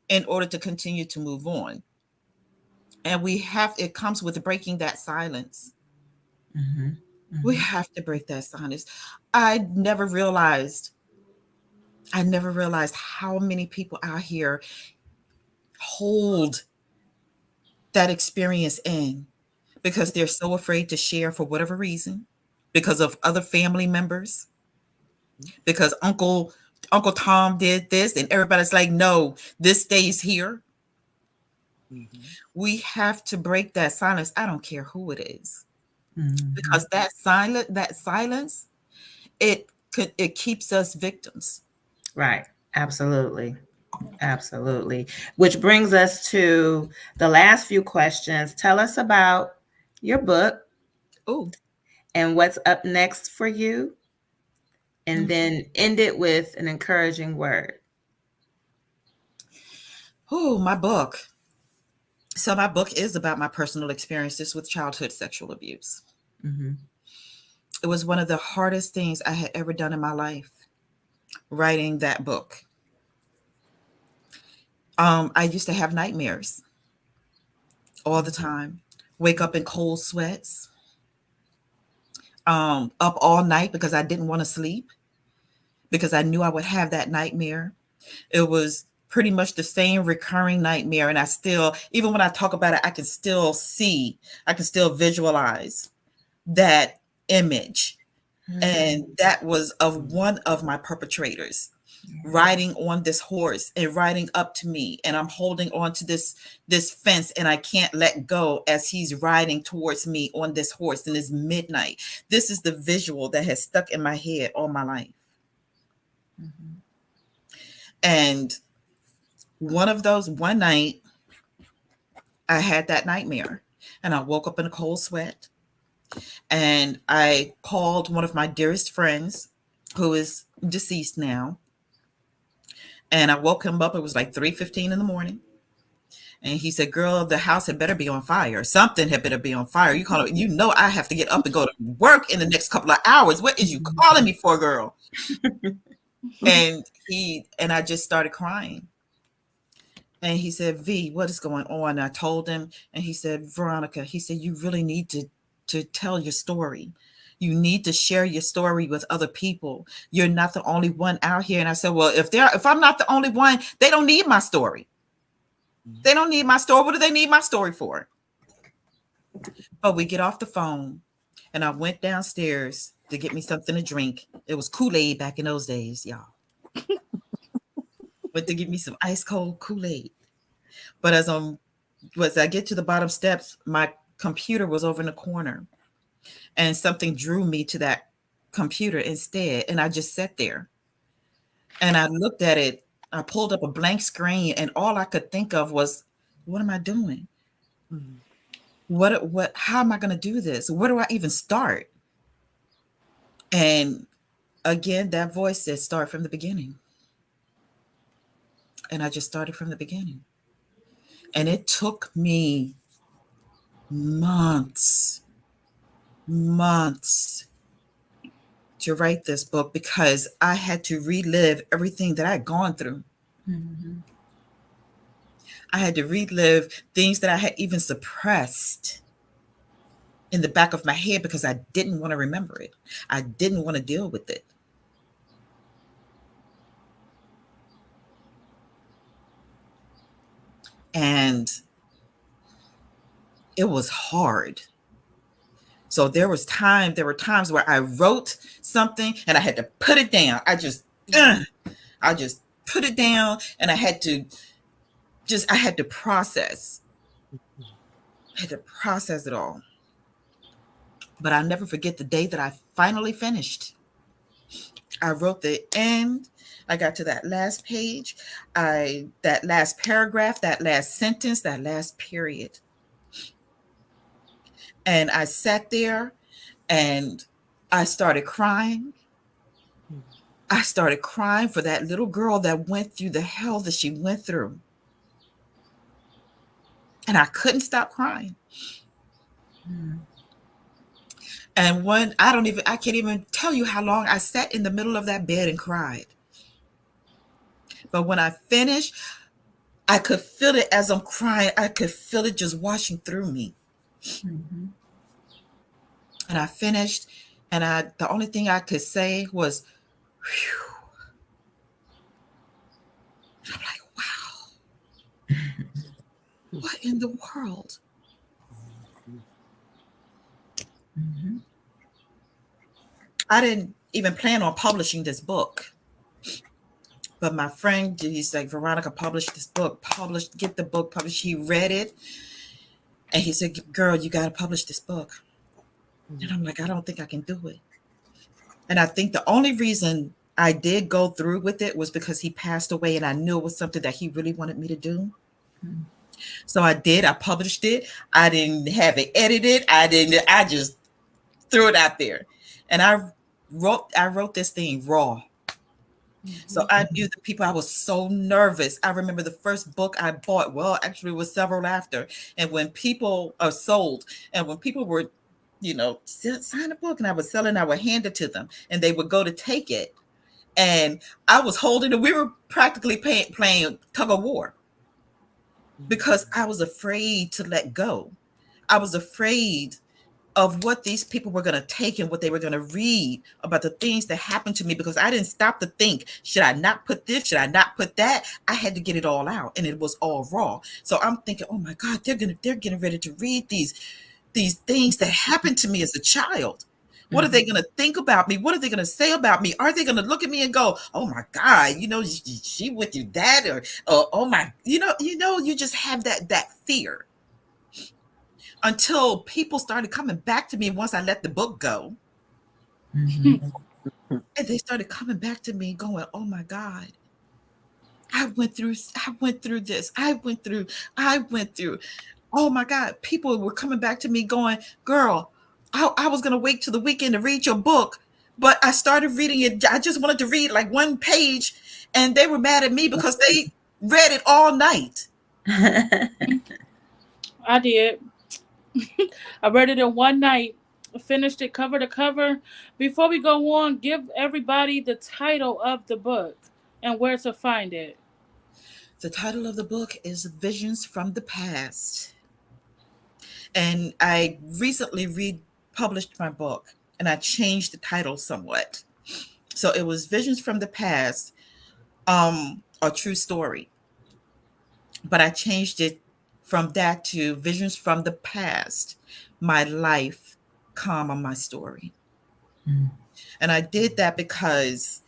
in order to continue to move on. And it comes with breaking that silence. Mm-hmm. We Mm-hmm. have to break that silence. I never realized I never realized how many people out here hold that experience in because they're so afraid to share for whatever reason, because of other family members, because Uncle Tom did this, and everybody's like, no, this stays here. Mhm. We have to break that silence. I don't care who it is, Mm-hmm. because that silence, it keeps us victims. Right. Absolutely. Absolutely. Which brings us to the last few questions. Tell us about your book Oh, and what's up next for you, and then end it with an encouraging word. oh, my book. So my book is about my personal experiences with childhood sexual abuse. Mm-hmm. It was one of the hardest things I had ever done in my life, writing that book. I used to have nightmares all the time, wake up in cold sweats, up all night because I didn't want to sleep, because I knew I would have that nightmare. It was pretty much the same recurring nightmare. And I still, even when I talk about it, I can still visualize that image. And that was of one of my perpetrators riding on this horse and riding up to me, and I'm holding on to this fence, and I can't let go as he's riding towards me on this horse, and it's midnight. This is the visual that has stuck in my head all my life. Mm-hmm. And one night I had that nightmare, and I woke up in a cold sweat, and I called one of my dearest friends who is deceased now, and I woke him up. It was like 3:15 in the morning. And he said, "Girl, the house had better be on fire. Something had better be on fire. I have to get up and go to work in the next couple of hours. What is you calling me for, girl?" And I just started crying. And he said, "V, what is going on?" And I told him, and he said, "Veronica," he said, "you really need to tell your story. You need to share your story with other people. You're not the only one out here." And I said, "Well, if I'm not the only one, they don't need my story. They don't need my story. What do they need my story for?" But we get off the phone, And I went downstairs to get me something to drink. It was Kool-Aid back in those days, y'all. Went to get me some ice cold Kool-Aid. But as I get to the bottom steps, my computer was over in the corner, and something drew me to that computer instead. And I just sat there and I looked at it. I pulled up a blank screen, and all I could think of was, what am I doing? Mhm. How am I going to do this? Where do I even start? And again, that voice said, start from the beginning. And I just started from the beginning. And it took me months, months to write this book because I had to relive everything that I'd gone through. Mhm. I had to relive things that I had even suppressed in the back of my head because I didn't want to remember it. I didn't want to deal with it. And it was hard. So there were times where I wrote something and I had to put it down. I just put it down, and I had to process. I had to process it all. But I'll never forget the day that I finally finished. I wrote the end. I got to that last page, that last paragraph, that last sentence, that last period. And I sat there and I started crying. I started crying for that little girl that went through the hell that she went through. And I couldn't stop crying. Mhm. And I can't even tell you how long I sat in the middle of that bed and cried. But when I finished, I could feel it as I'm crying. I could feel it just washing through me. Mhm. And I finished, and the only thing I could say was, whew. And I'm like, wow, what in the world? Mhm. I didn't even plan on publishing this book. But my friend, he's like, Veronica, publish this book, get the book published. He read it, and he said, girl, you got to publish this book. And I'm like, I don't think I can do it. And I think the only reason I did go through with it was because he passed away, and I knew it was something that he really wanted me to do. Mhm. So I did. I published it. I didn't have it edited. I just threw it out there. And I wrote this thing raw. So Mhm. I knew the people. I was so nervous. I remember the first book I bought. Well, actually, it was several after. And when people are sold, and when people were, sign a book, and I was selling, I would hand it to them, and they would go to take it. And I was holding it. We were practically playing tug of war because I was afraid to let go. I was afraid of what these people were going to take and what they were going to read about the things that happened to me, because I didn't stop to think, should I not put this? Should I not put that? I had to get it all out, and it was all raw. So I'm thinking, oh my God, they're getting ready to read these things that happened to me as a child. What are they going to think about me? What are they going to say about me? Are they going to look at me and go, oh my God, she went through that, or oh my, you just have that fear until people started coming back to me once I let the book go. Mhm. And they started coming back to me going, oh my God, I went through this. I went through. Oh my God. People were coming back to me going, girl, I was going to wait till the weekend to read your book, but I started reading it. I just wanted to read like one page, and they were mad at me because they read it all night. I did. I read it in one night, finished it cover to cover. Before we go on, give everybody the title of the book and where to find it. The title of the book is Visions from the Past. And I recently republished my book, and I changed the title somewhat. So it was Visions from the Past, a true story. But I changed it from that to Visions from the Past, my life outcome of my story. Mm. And I did that because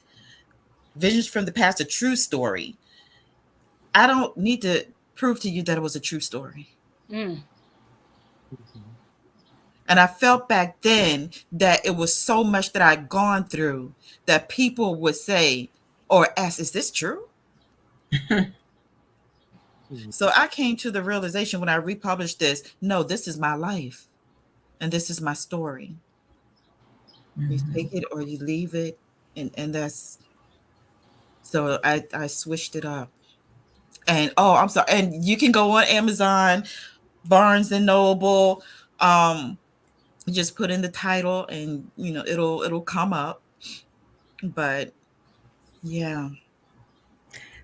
Visions from the Past, a true story. I don't need to prove to you that it was a true story. Mm. And I felt back then that it was so much that I'd gone through that people would say or ask, is this true? So I came to the realization when I republished this, no, this is my life and this is my story. You take it or you leave it. And that's so I switched it up. And oh, I'm sorry. And you can go on Amazon, Barnes and Noble. You just put in the title and it'll come up. But yeah.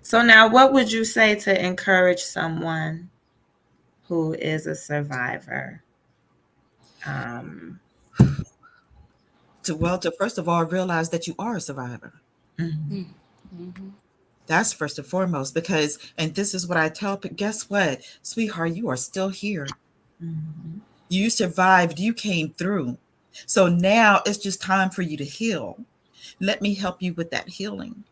So now, what would you say to encourage someone who is a survivor? Um, To first of all realize that you are a survivor. mhm, Mm. Mhm. That's first and foremost, because, and this is what I tell people, guess what, sweetheart, you are still here. mhm, You survived, you came through. So now it's just time for you to heal. Let me help you with that healing.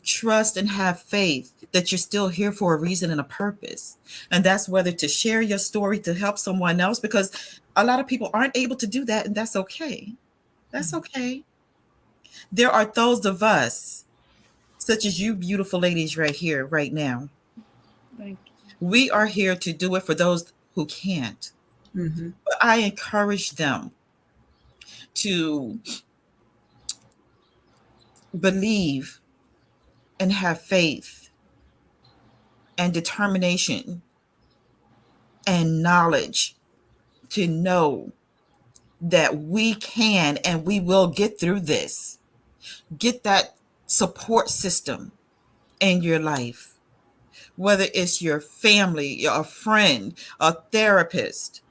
Trust and have faith that you're still here for a reason and a purpose. And that's whether to share your story to help someone else, because a lot of people aren't able to do that, and that's okay. That's okay. There are those of us, such as you beautiful ladies right here, right now. Thank We are here to do it for those who can't. mhm, But I encourage them to believe and have faith and determination and knowledge to know that we can and we will get through this. Get that support system in your life, whether it's your family, a friend, a therapist,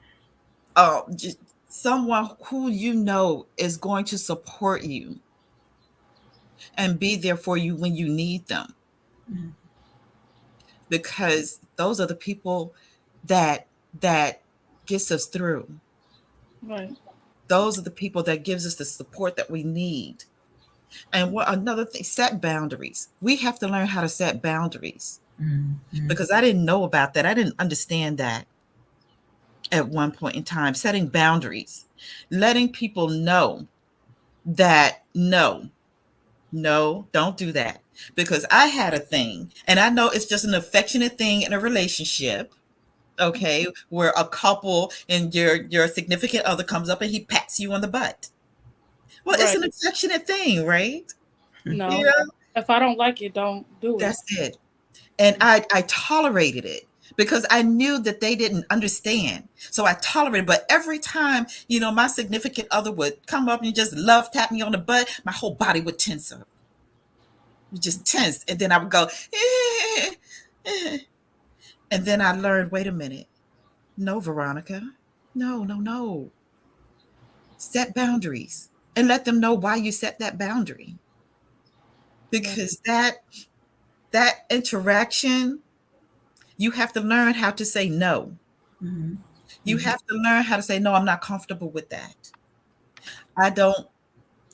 just someone who you know is going to support you and be there for you when you need them, mhm. because those are the people that gets us through. you. Right. Those are the people that gives us the support that we need. And what another thing, set boundaries. We have to learn how to set boundaries, Mhm. because I didn't know about that. I didn't understand that at one point in time. Setting boundaries, letting people know that no, no, don't do that. Because I had a thing, and I know it's just an affectionate thing in a relationship, okay, where a couple and your significant other comes up and he pats you on the butt. Well, it's Right. an affectionate thing, right? No. Yeah, If I don't like it, don't do it. that's it. And I tolerated it because I knew that they didn't understand. So I tolerated, but every time, my significant other would come up and just love tap me on the butt, my whole body would tense up. Just tense. And then I would go, and then I learned, wait a minute. No, Veronica. No, no, no. Set boundaries and let them know why you set that boundary. Right. Because that interaction, you have to learn how to say no. Mhm. You have to learn how to say, no, I'm not comfortable with that. I don't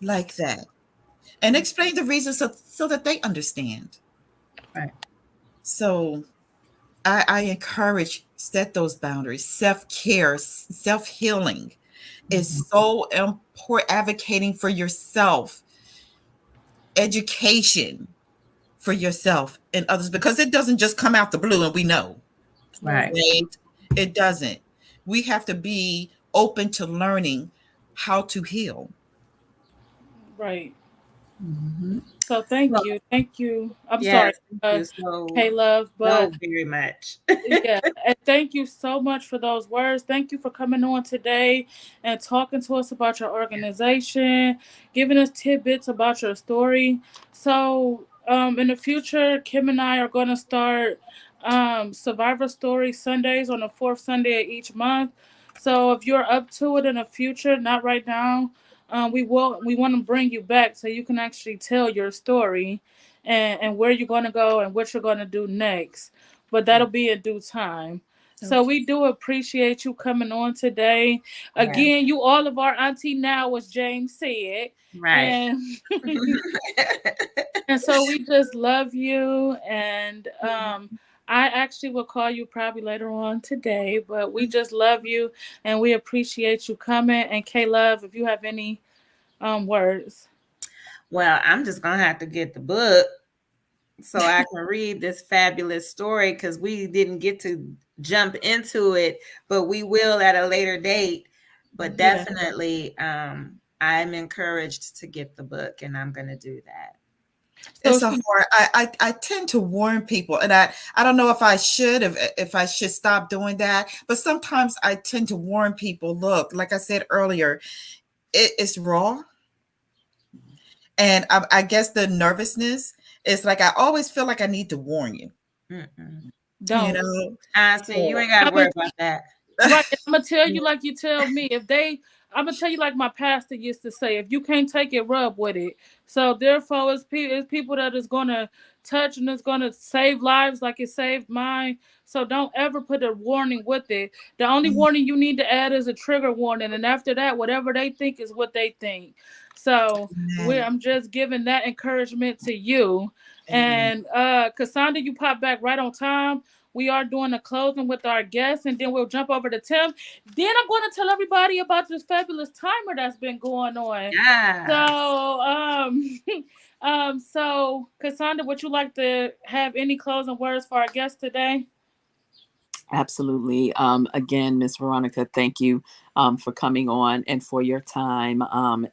like that. And explain the reasons so that they understand. Right. So I encourage, set those boundaries. Self-care, self-healing is so important. Advocating for yourself, education for yourself and others, because it doesn't just come out the blue and we know, Right. right? It doesn't. We have to be open to learning how to heal. Right. Mhm. So thank Well, you. Thank you. I'm sorry, yes, thank you K Love, but so very much. yeah, and thank you so much for those words. Thank you for coming on today and talking to us about your organization, giving us tidbits about your story. So, in the future, Kim and I are going to start Survivor Story Sundays on the fourth Sunday of each month. So, if you're up to it in the future, not right now, we want to bring you back so you can actually tell your story and where you're going to go and what you're going to do next, but that'll be in due time. So we do appreciate you coming on today. Yeah. Again, you all of our auntie now, as James said. Right. And and so we just love you. And I actually will call you probably later on today, but we just love you and we appreciate you coming. And K Love, if you have any words. Well, I'm just gonna have to get the book so I can read this fabulous story, because we didn't get to jump into it, but we will at a later date. But Yeah. definitely, I'm encouraged to get the book, and I'm going to do that. It's a hard. I tend to warn people, and I don't know if I should, if I should stop doing that. But sometimes I tend to warn people. Look, like I said earlier, it's raw, and I guess the nervousness is like I always feel like I need to warn you. Don't. You know, Honestly, you ain't got to worry about that. Right. I'm gonna tell you like you tell me. I'm gonna tell you like my pastor used to say, if you can't take it, rub with it. So therefore, it's people that is gonna touch and it's gonna save lives like it saved mine. So don't ever put a warning with it. The only warning you need to add is a trigger warning, and after that, whatever they think is what they think. So I'm just giving that encouragement to you. And Cassandra, you pop back right on time. We are doing a closing with our guests, and then we'll jump over to Tim. Then I'm going to tell everybody about this fabulous timer that's been going on. Yeah. So Cassandra, would you like to have any closing words for our guests today? Absolutely. Again, Miss Veronica, thank you for coming on and for your time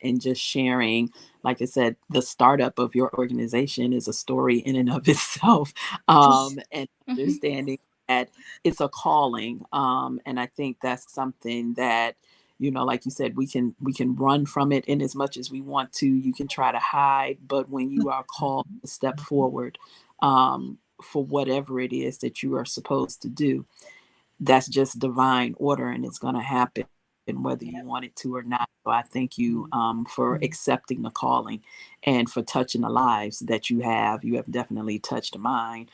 and just sharing. Like I said, the startup of your organization is a story in and of itself, and understanding that it's a calling. And I think that's something that, like you said, we can run from it in as much as we want to. You can try to hide, but when you are called to step forward, for whatever it is that you are supposed to do, that's just divine order, and it's going to happen whether you want it to or not. So I thank you for accepting the calling and for touching the lives that you have. You have definitely touched mine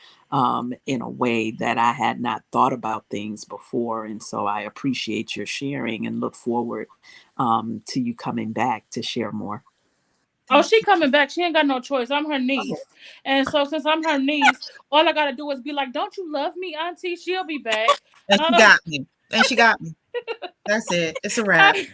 in a way that I had not thought about things before. And so I appreciate your sharing and look forward to you coming back to share more. Oh, she coming back. She ain't got no choice. I'm her niece. And so since I'm her niece, all I got to do is be like, don't you love me, auntie? She'll be back. And she got me. And she got me. That's it. It's a wrap. So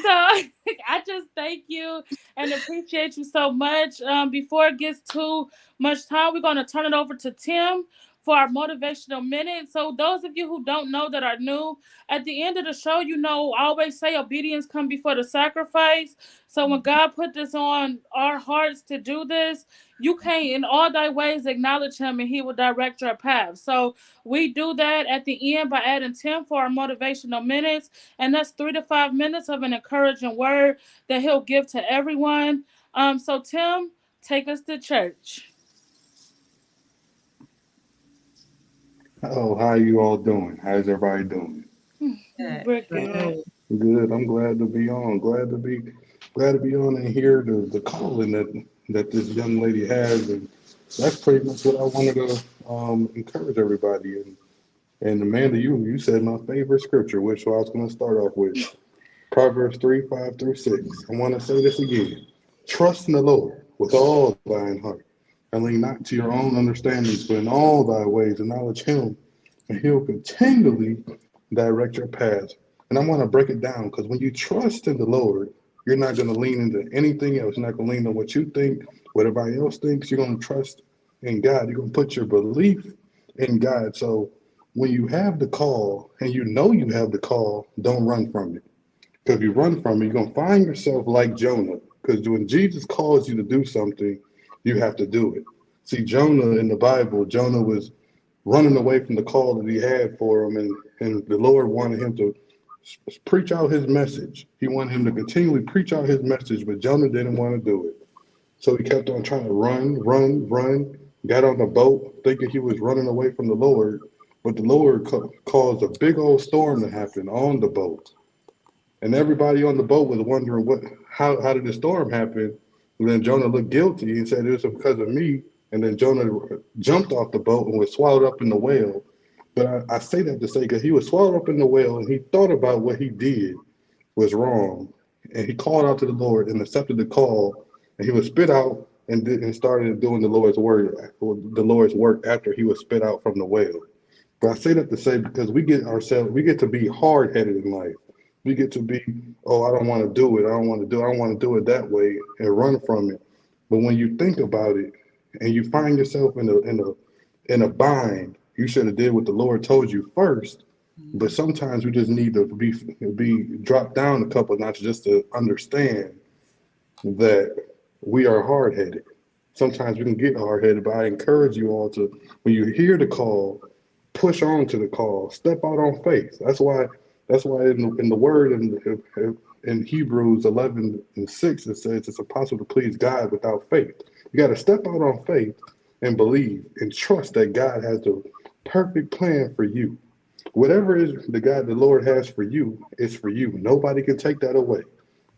I just thank you and appreciate you so much. Before it gets too much time, we're going to turn it over to Tim for our motivational minute. So those of you who don't know that are new, at the end of the show, I always say obedience comes before the sacrifice. So when God put this on our hearts to do this, you can't in all thy ways acknowledge him and he will direct your path. So we do that at the end by adding 10 for our motivational minutes. And that's 3 to 5 minutes of an encouraging word that he'll give to everyone. So Tim, take us to church. Oh, how you all doing? How's everybody doing? We're good. Good. I'm glad to be on. Glad to be on and hear the calling that this young lady has, and that's pretty much what I wanted to encourage everybody. And Amanda, you said my favorite scripture, which I was going to start off with, Proverbs 3:5-6. I want to say this again: trust in the Lord with all thine heart, and lean not to your own understandings, but in all thy ways acknowledge him, and he'll continually direct your paths. And I want to break it down, because when you trust in the Lord, you're not going to lean into anything else. You're not going to lean on what you think, what everybody else thinks. You're going to trust in God. You're going to put your belief in God. So when you have the call and you know you have the call, don't run from it. Because if you run from it, you're going to find yourself like Jonah. Because when Jesus calls you to do something, you have to do it. See, Jonah in the Bible, Jonah was running away from the call that he had for him, and the Lord wanted him to preach out his message. He wanted him to continually preach out his message, but Jonah didn't want to do it. So he kept on trying to run, got on the boat thinking he was running away from the Lord, but the Lord caused a big old storm to happen on the boat. And everybody on the boat was wondering how did the storm happen? And then Jonah looked guilty and said it was because of me. And then Jonah jumped off the boat and was swallowed up in the whale. But I say that to say because he was swallowed up in the whale and he thought about what he did was wrong. And he called out to the Lord and accepted the call. And he was spit out and started doing the Lord's work after he was spit out from the whale. But I say that to say because we get to be hard headed in life. We get to be, oh, I don't want to do it. I don't want to do it that way and run from it. But when you think about it and you find yourself in a bind, you should have did what the Lord told you first. But sometimes we just need to be dropped down a couple of notches just to understand that we are hard headed. Sometimes we can get hard headed, but I encourage you all to, when you hear the call, push on to the call, step out on faith. That's why in the word in Hebrews 11:6 it says it's impossible to please God without faith. You got to step out on faith and believe and trust that God has the perfect plan for you. Whatever is the Lord has for you is for you. Nobody can take that away.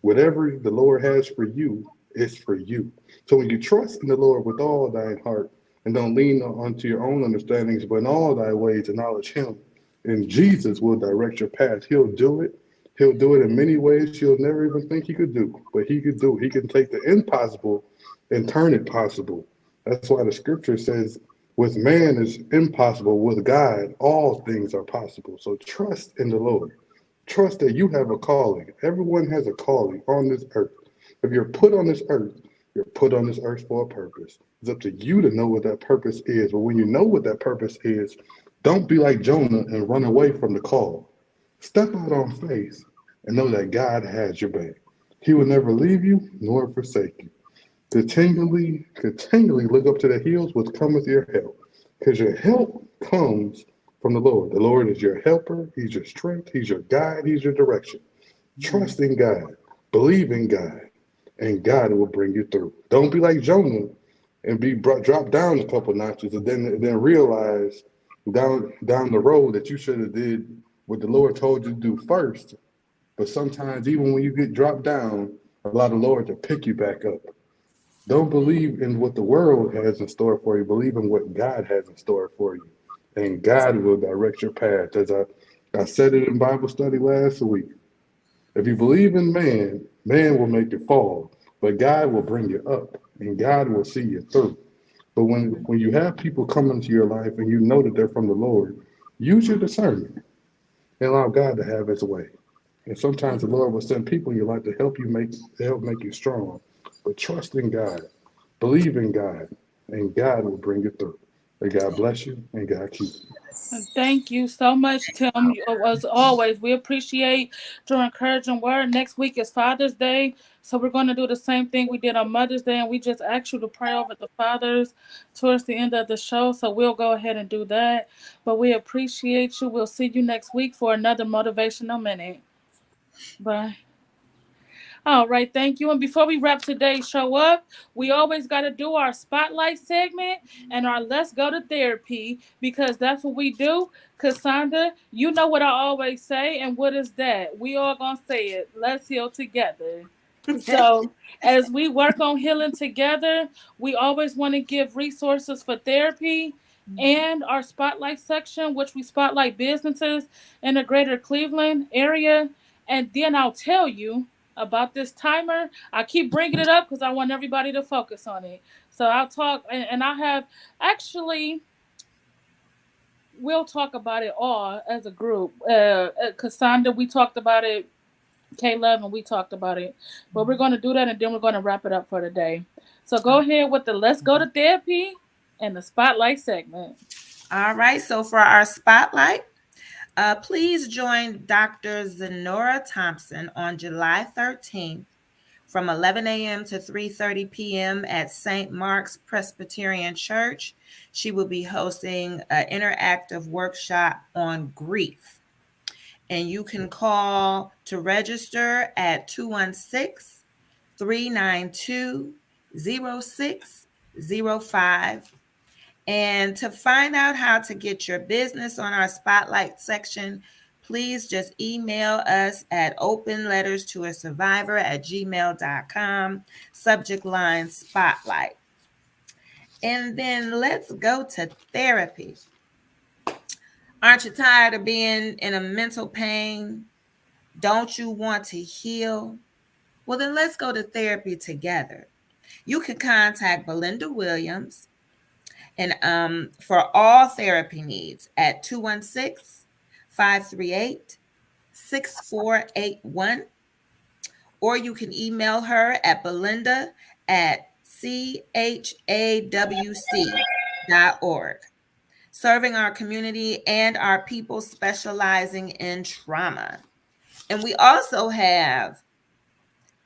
Whatever the Lord has for you is for you. So when you trust in the Lord with all thine heart and don't lean onto your own understandings, but in all thy ways acknowledge him, and Jesus will direct your path. He'll do it. He'll do it in many ways you'll never even think he could do, but he could do it. He can take the impossible and turn it possible. That's why the scripture says, with man is impossible, with God, all things are possible. So trust in the Lord. Trust that you have a calling. Everyone has a calling on this earth. If you're put on this earth, you're put on this earth for a purpose. It's up to you to know what that purpose is. But when you know what that purpose is, don't be like Jonah and run away from the call. Step out on faith and know that God has your back. He will never leave you nor forsake you. Continually look up to the hills which cometh your help. Because your help comes from the Lord. The Lord is your helper, he's your strength, he's your guide, he's your direction. Trust in God, believe in God, and God will bring you through. Don't be like Jonah and be dropped down a couple notches and then realize down the road that you should have did what the Lord told you to do first. But sometimes even when you get dropped down, allow the Lord to pick you back up. Don't believe in what the world has in store for you. Believe in what God has in store for you. And God will direct your path. As I said it in Bible study last week. If you believe in man, man will make you fall, but God will bring you up and God will see you through. But when you have people come into your life and you know that they're from the Lord, use your discernment and allow God to have his way. And sometimes the Lord will send people in your life to help make you strong. But trust in God, believe in God, and God will bring you through. May God bless you and God keep you. Thank you so much, Tim. As always, we appreciate your encouraging word. Next week is Father's Day, so we're going to do the same thing we did on Mother's Day, and we just asked you to pray over the fathers towards the end of the show, so we'll go ahead and do that. But we appreciate you. We'll see you next week for another motivational minute. Bye. All right, thank you. And before we wrap today's show up, we always got to do our spotlight segment and our let's go to therapy because that's what we do. Cassandra, you know what I always say, and what is that? We all gonna say it. Let's heal together. So, as we work on healing together, we always want to give resources for therapy and our spotlight section, which we spotlight businesses in the greater Cleveland area. And then I'll tell you about this timer. I keep bringing it up because I want everybody to focus on it. So I'll talk, and I have actually, we'll talk about it all as a group. Cassandra, we talked about it. Caleb, and we talked about it. But we're going to do that, and then we're going to wrap it up for today. So go ahead with the let's go to therapy and the spotlight segment. All right. So for our spotlight, please join Dr. Zenora Thompson on July 13th from 11 a.m. to 3:30 p.m. at St. Mark's Presbyterian Church. She will be hosting an interactive workshop on grief. And you can call to register at 216-392-0605. And to find out how to get your business on our spotlight section, please just email us at openletterstoasurvivor@gmail.com, subject line spotlight. And then let's go to therapy. Aren't you tired of being in a mental pain? Don't you want to heal? Well, then let's go to therapy together. You can contact Belinda Williams and for all therapy needs at 216-538-6481, or you can email her at Belinda at chawc.org. Serving our community and our people, specializing in trauma. And we also have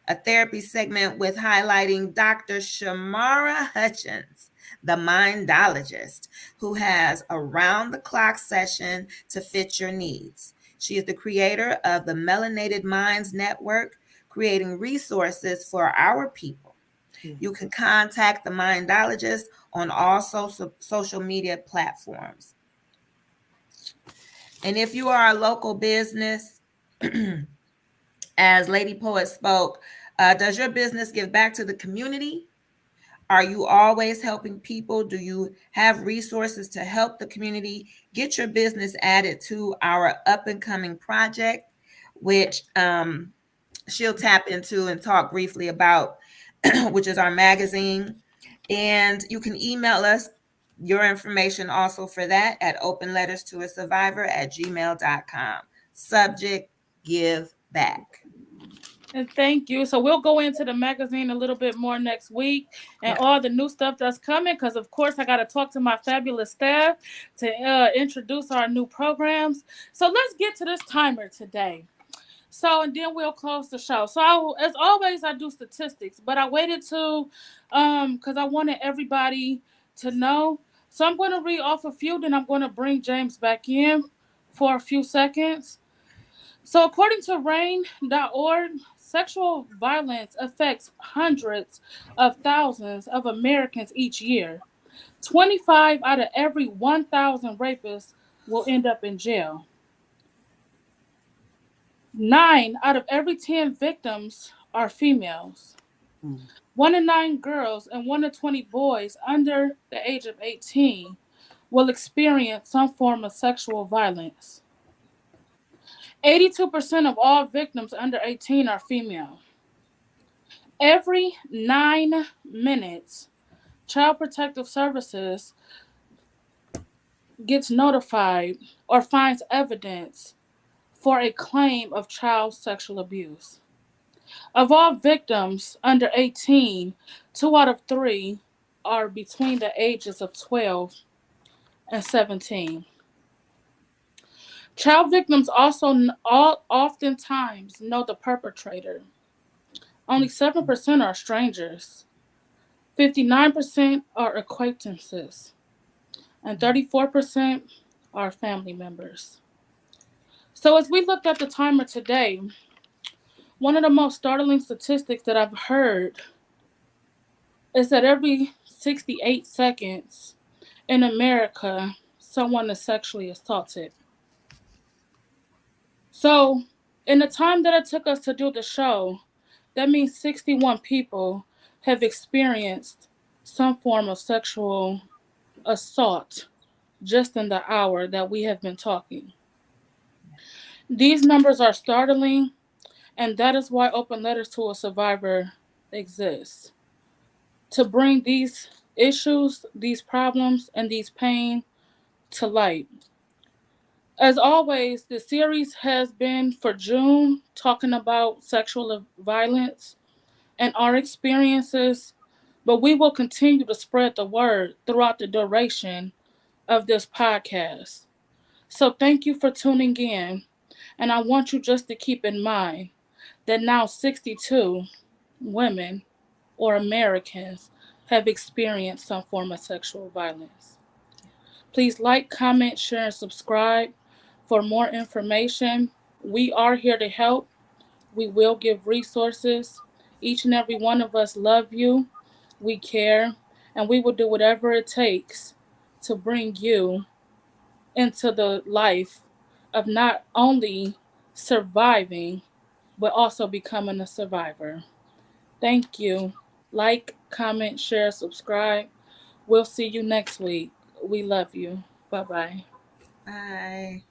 a therapy segment with highlighting Dr. Shamara Hutchins, the mindologist, who has a round the clock session to fit your needs. She is the creator of the Melanated Minds Network, creating resources for our people. You can contact the mindologist on all social media platforms. And if you are a local business, as Lady Poet spoke, does your business give back to the community? Are you always helping people? Do you have resources to help the community? Get your business added to our up and coming project, which she'll tap into and talk briefly about, which is our magazine. And you can email us your information also for that at openletterstoasurvivor@gmail.com. Subject, give back. And thank you. So we'll go into the magazine a little bit more next week and Yeah. all the new stuff that's coming. Because of course I got to talk to my fabulous staff to introduce our new programs. So let's get to this timer today. So and then we'll close the show. So as always, I do statistics, but I waited to, because I wanted everybody to know. So I'm going to read off a few, then I'm going to bring James back in for a few seconds. So, according to RAIN.org, sexual violence affects hundreds of thousands of Americans each year. 25 out of every 1,000 rapists will end up in jail. 9 out of every 10 victims are females. 1 in 9 girls and 1 in 20 boys under the age of 18 will experience some form of sexual violence. 82% of all victims under 18 are female. Every 9 minutes, Child Protective Services gets notified or finds evidence for a claim of child sexual abuse. Of all victims under 18, 2 out of 3 are between the ages of 12 and 17. Child victims also oftentimes know the perpetrator. Only 7% are strangers. 59% are acquaintances, and 34% are family members. So, as we looked at the timer today, one of the most startling statistics that I've heard is that every 68 seconds in America, someone is sexually assaulted. So, in the time that it took us to do the show, that means 61 people have experienced some form of sexual assault just in the hour that we have been talking. These numbers are startling, and that is why Open Letters to a Survivor exists. To bring these issues, these problems, and these pain to light. As always, the series has been for June, talking about sexual violence and our experiences, but we will continue to spread the word throughout the duration of this podcast. So thank you for tuning in. And I want you just to keep in mind that now 62 women or Americans have experienced some form of sexual violence. Please like, comment, share, and subscribe for more information. We are here to help. We will give resources. Each and every one of us love you. We care. And we will do whatever it takes to bring you into the life of not only surviving, but also becoming a survivor. Thank you. Like, comment, share, subscribe. We'll see you next week. We love you. Bye bye. Bye.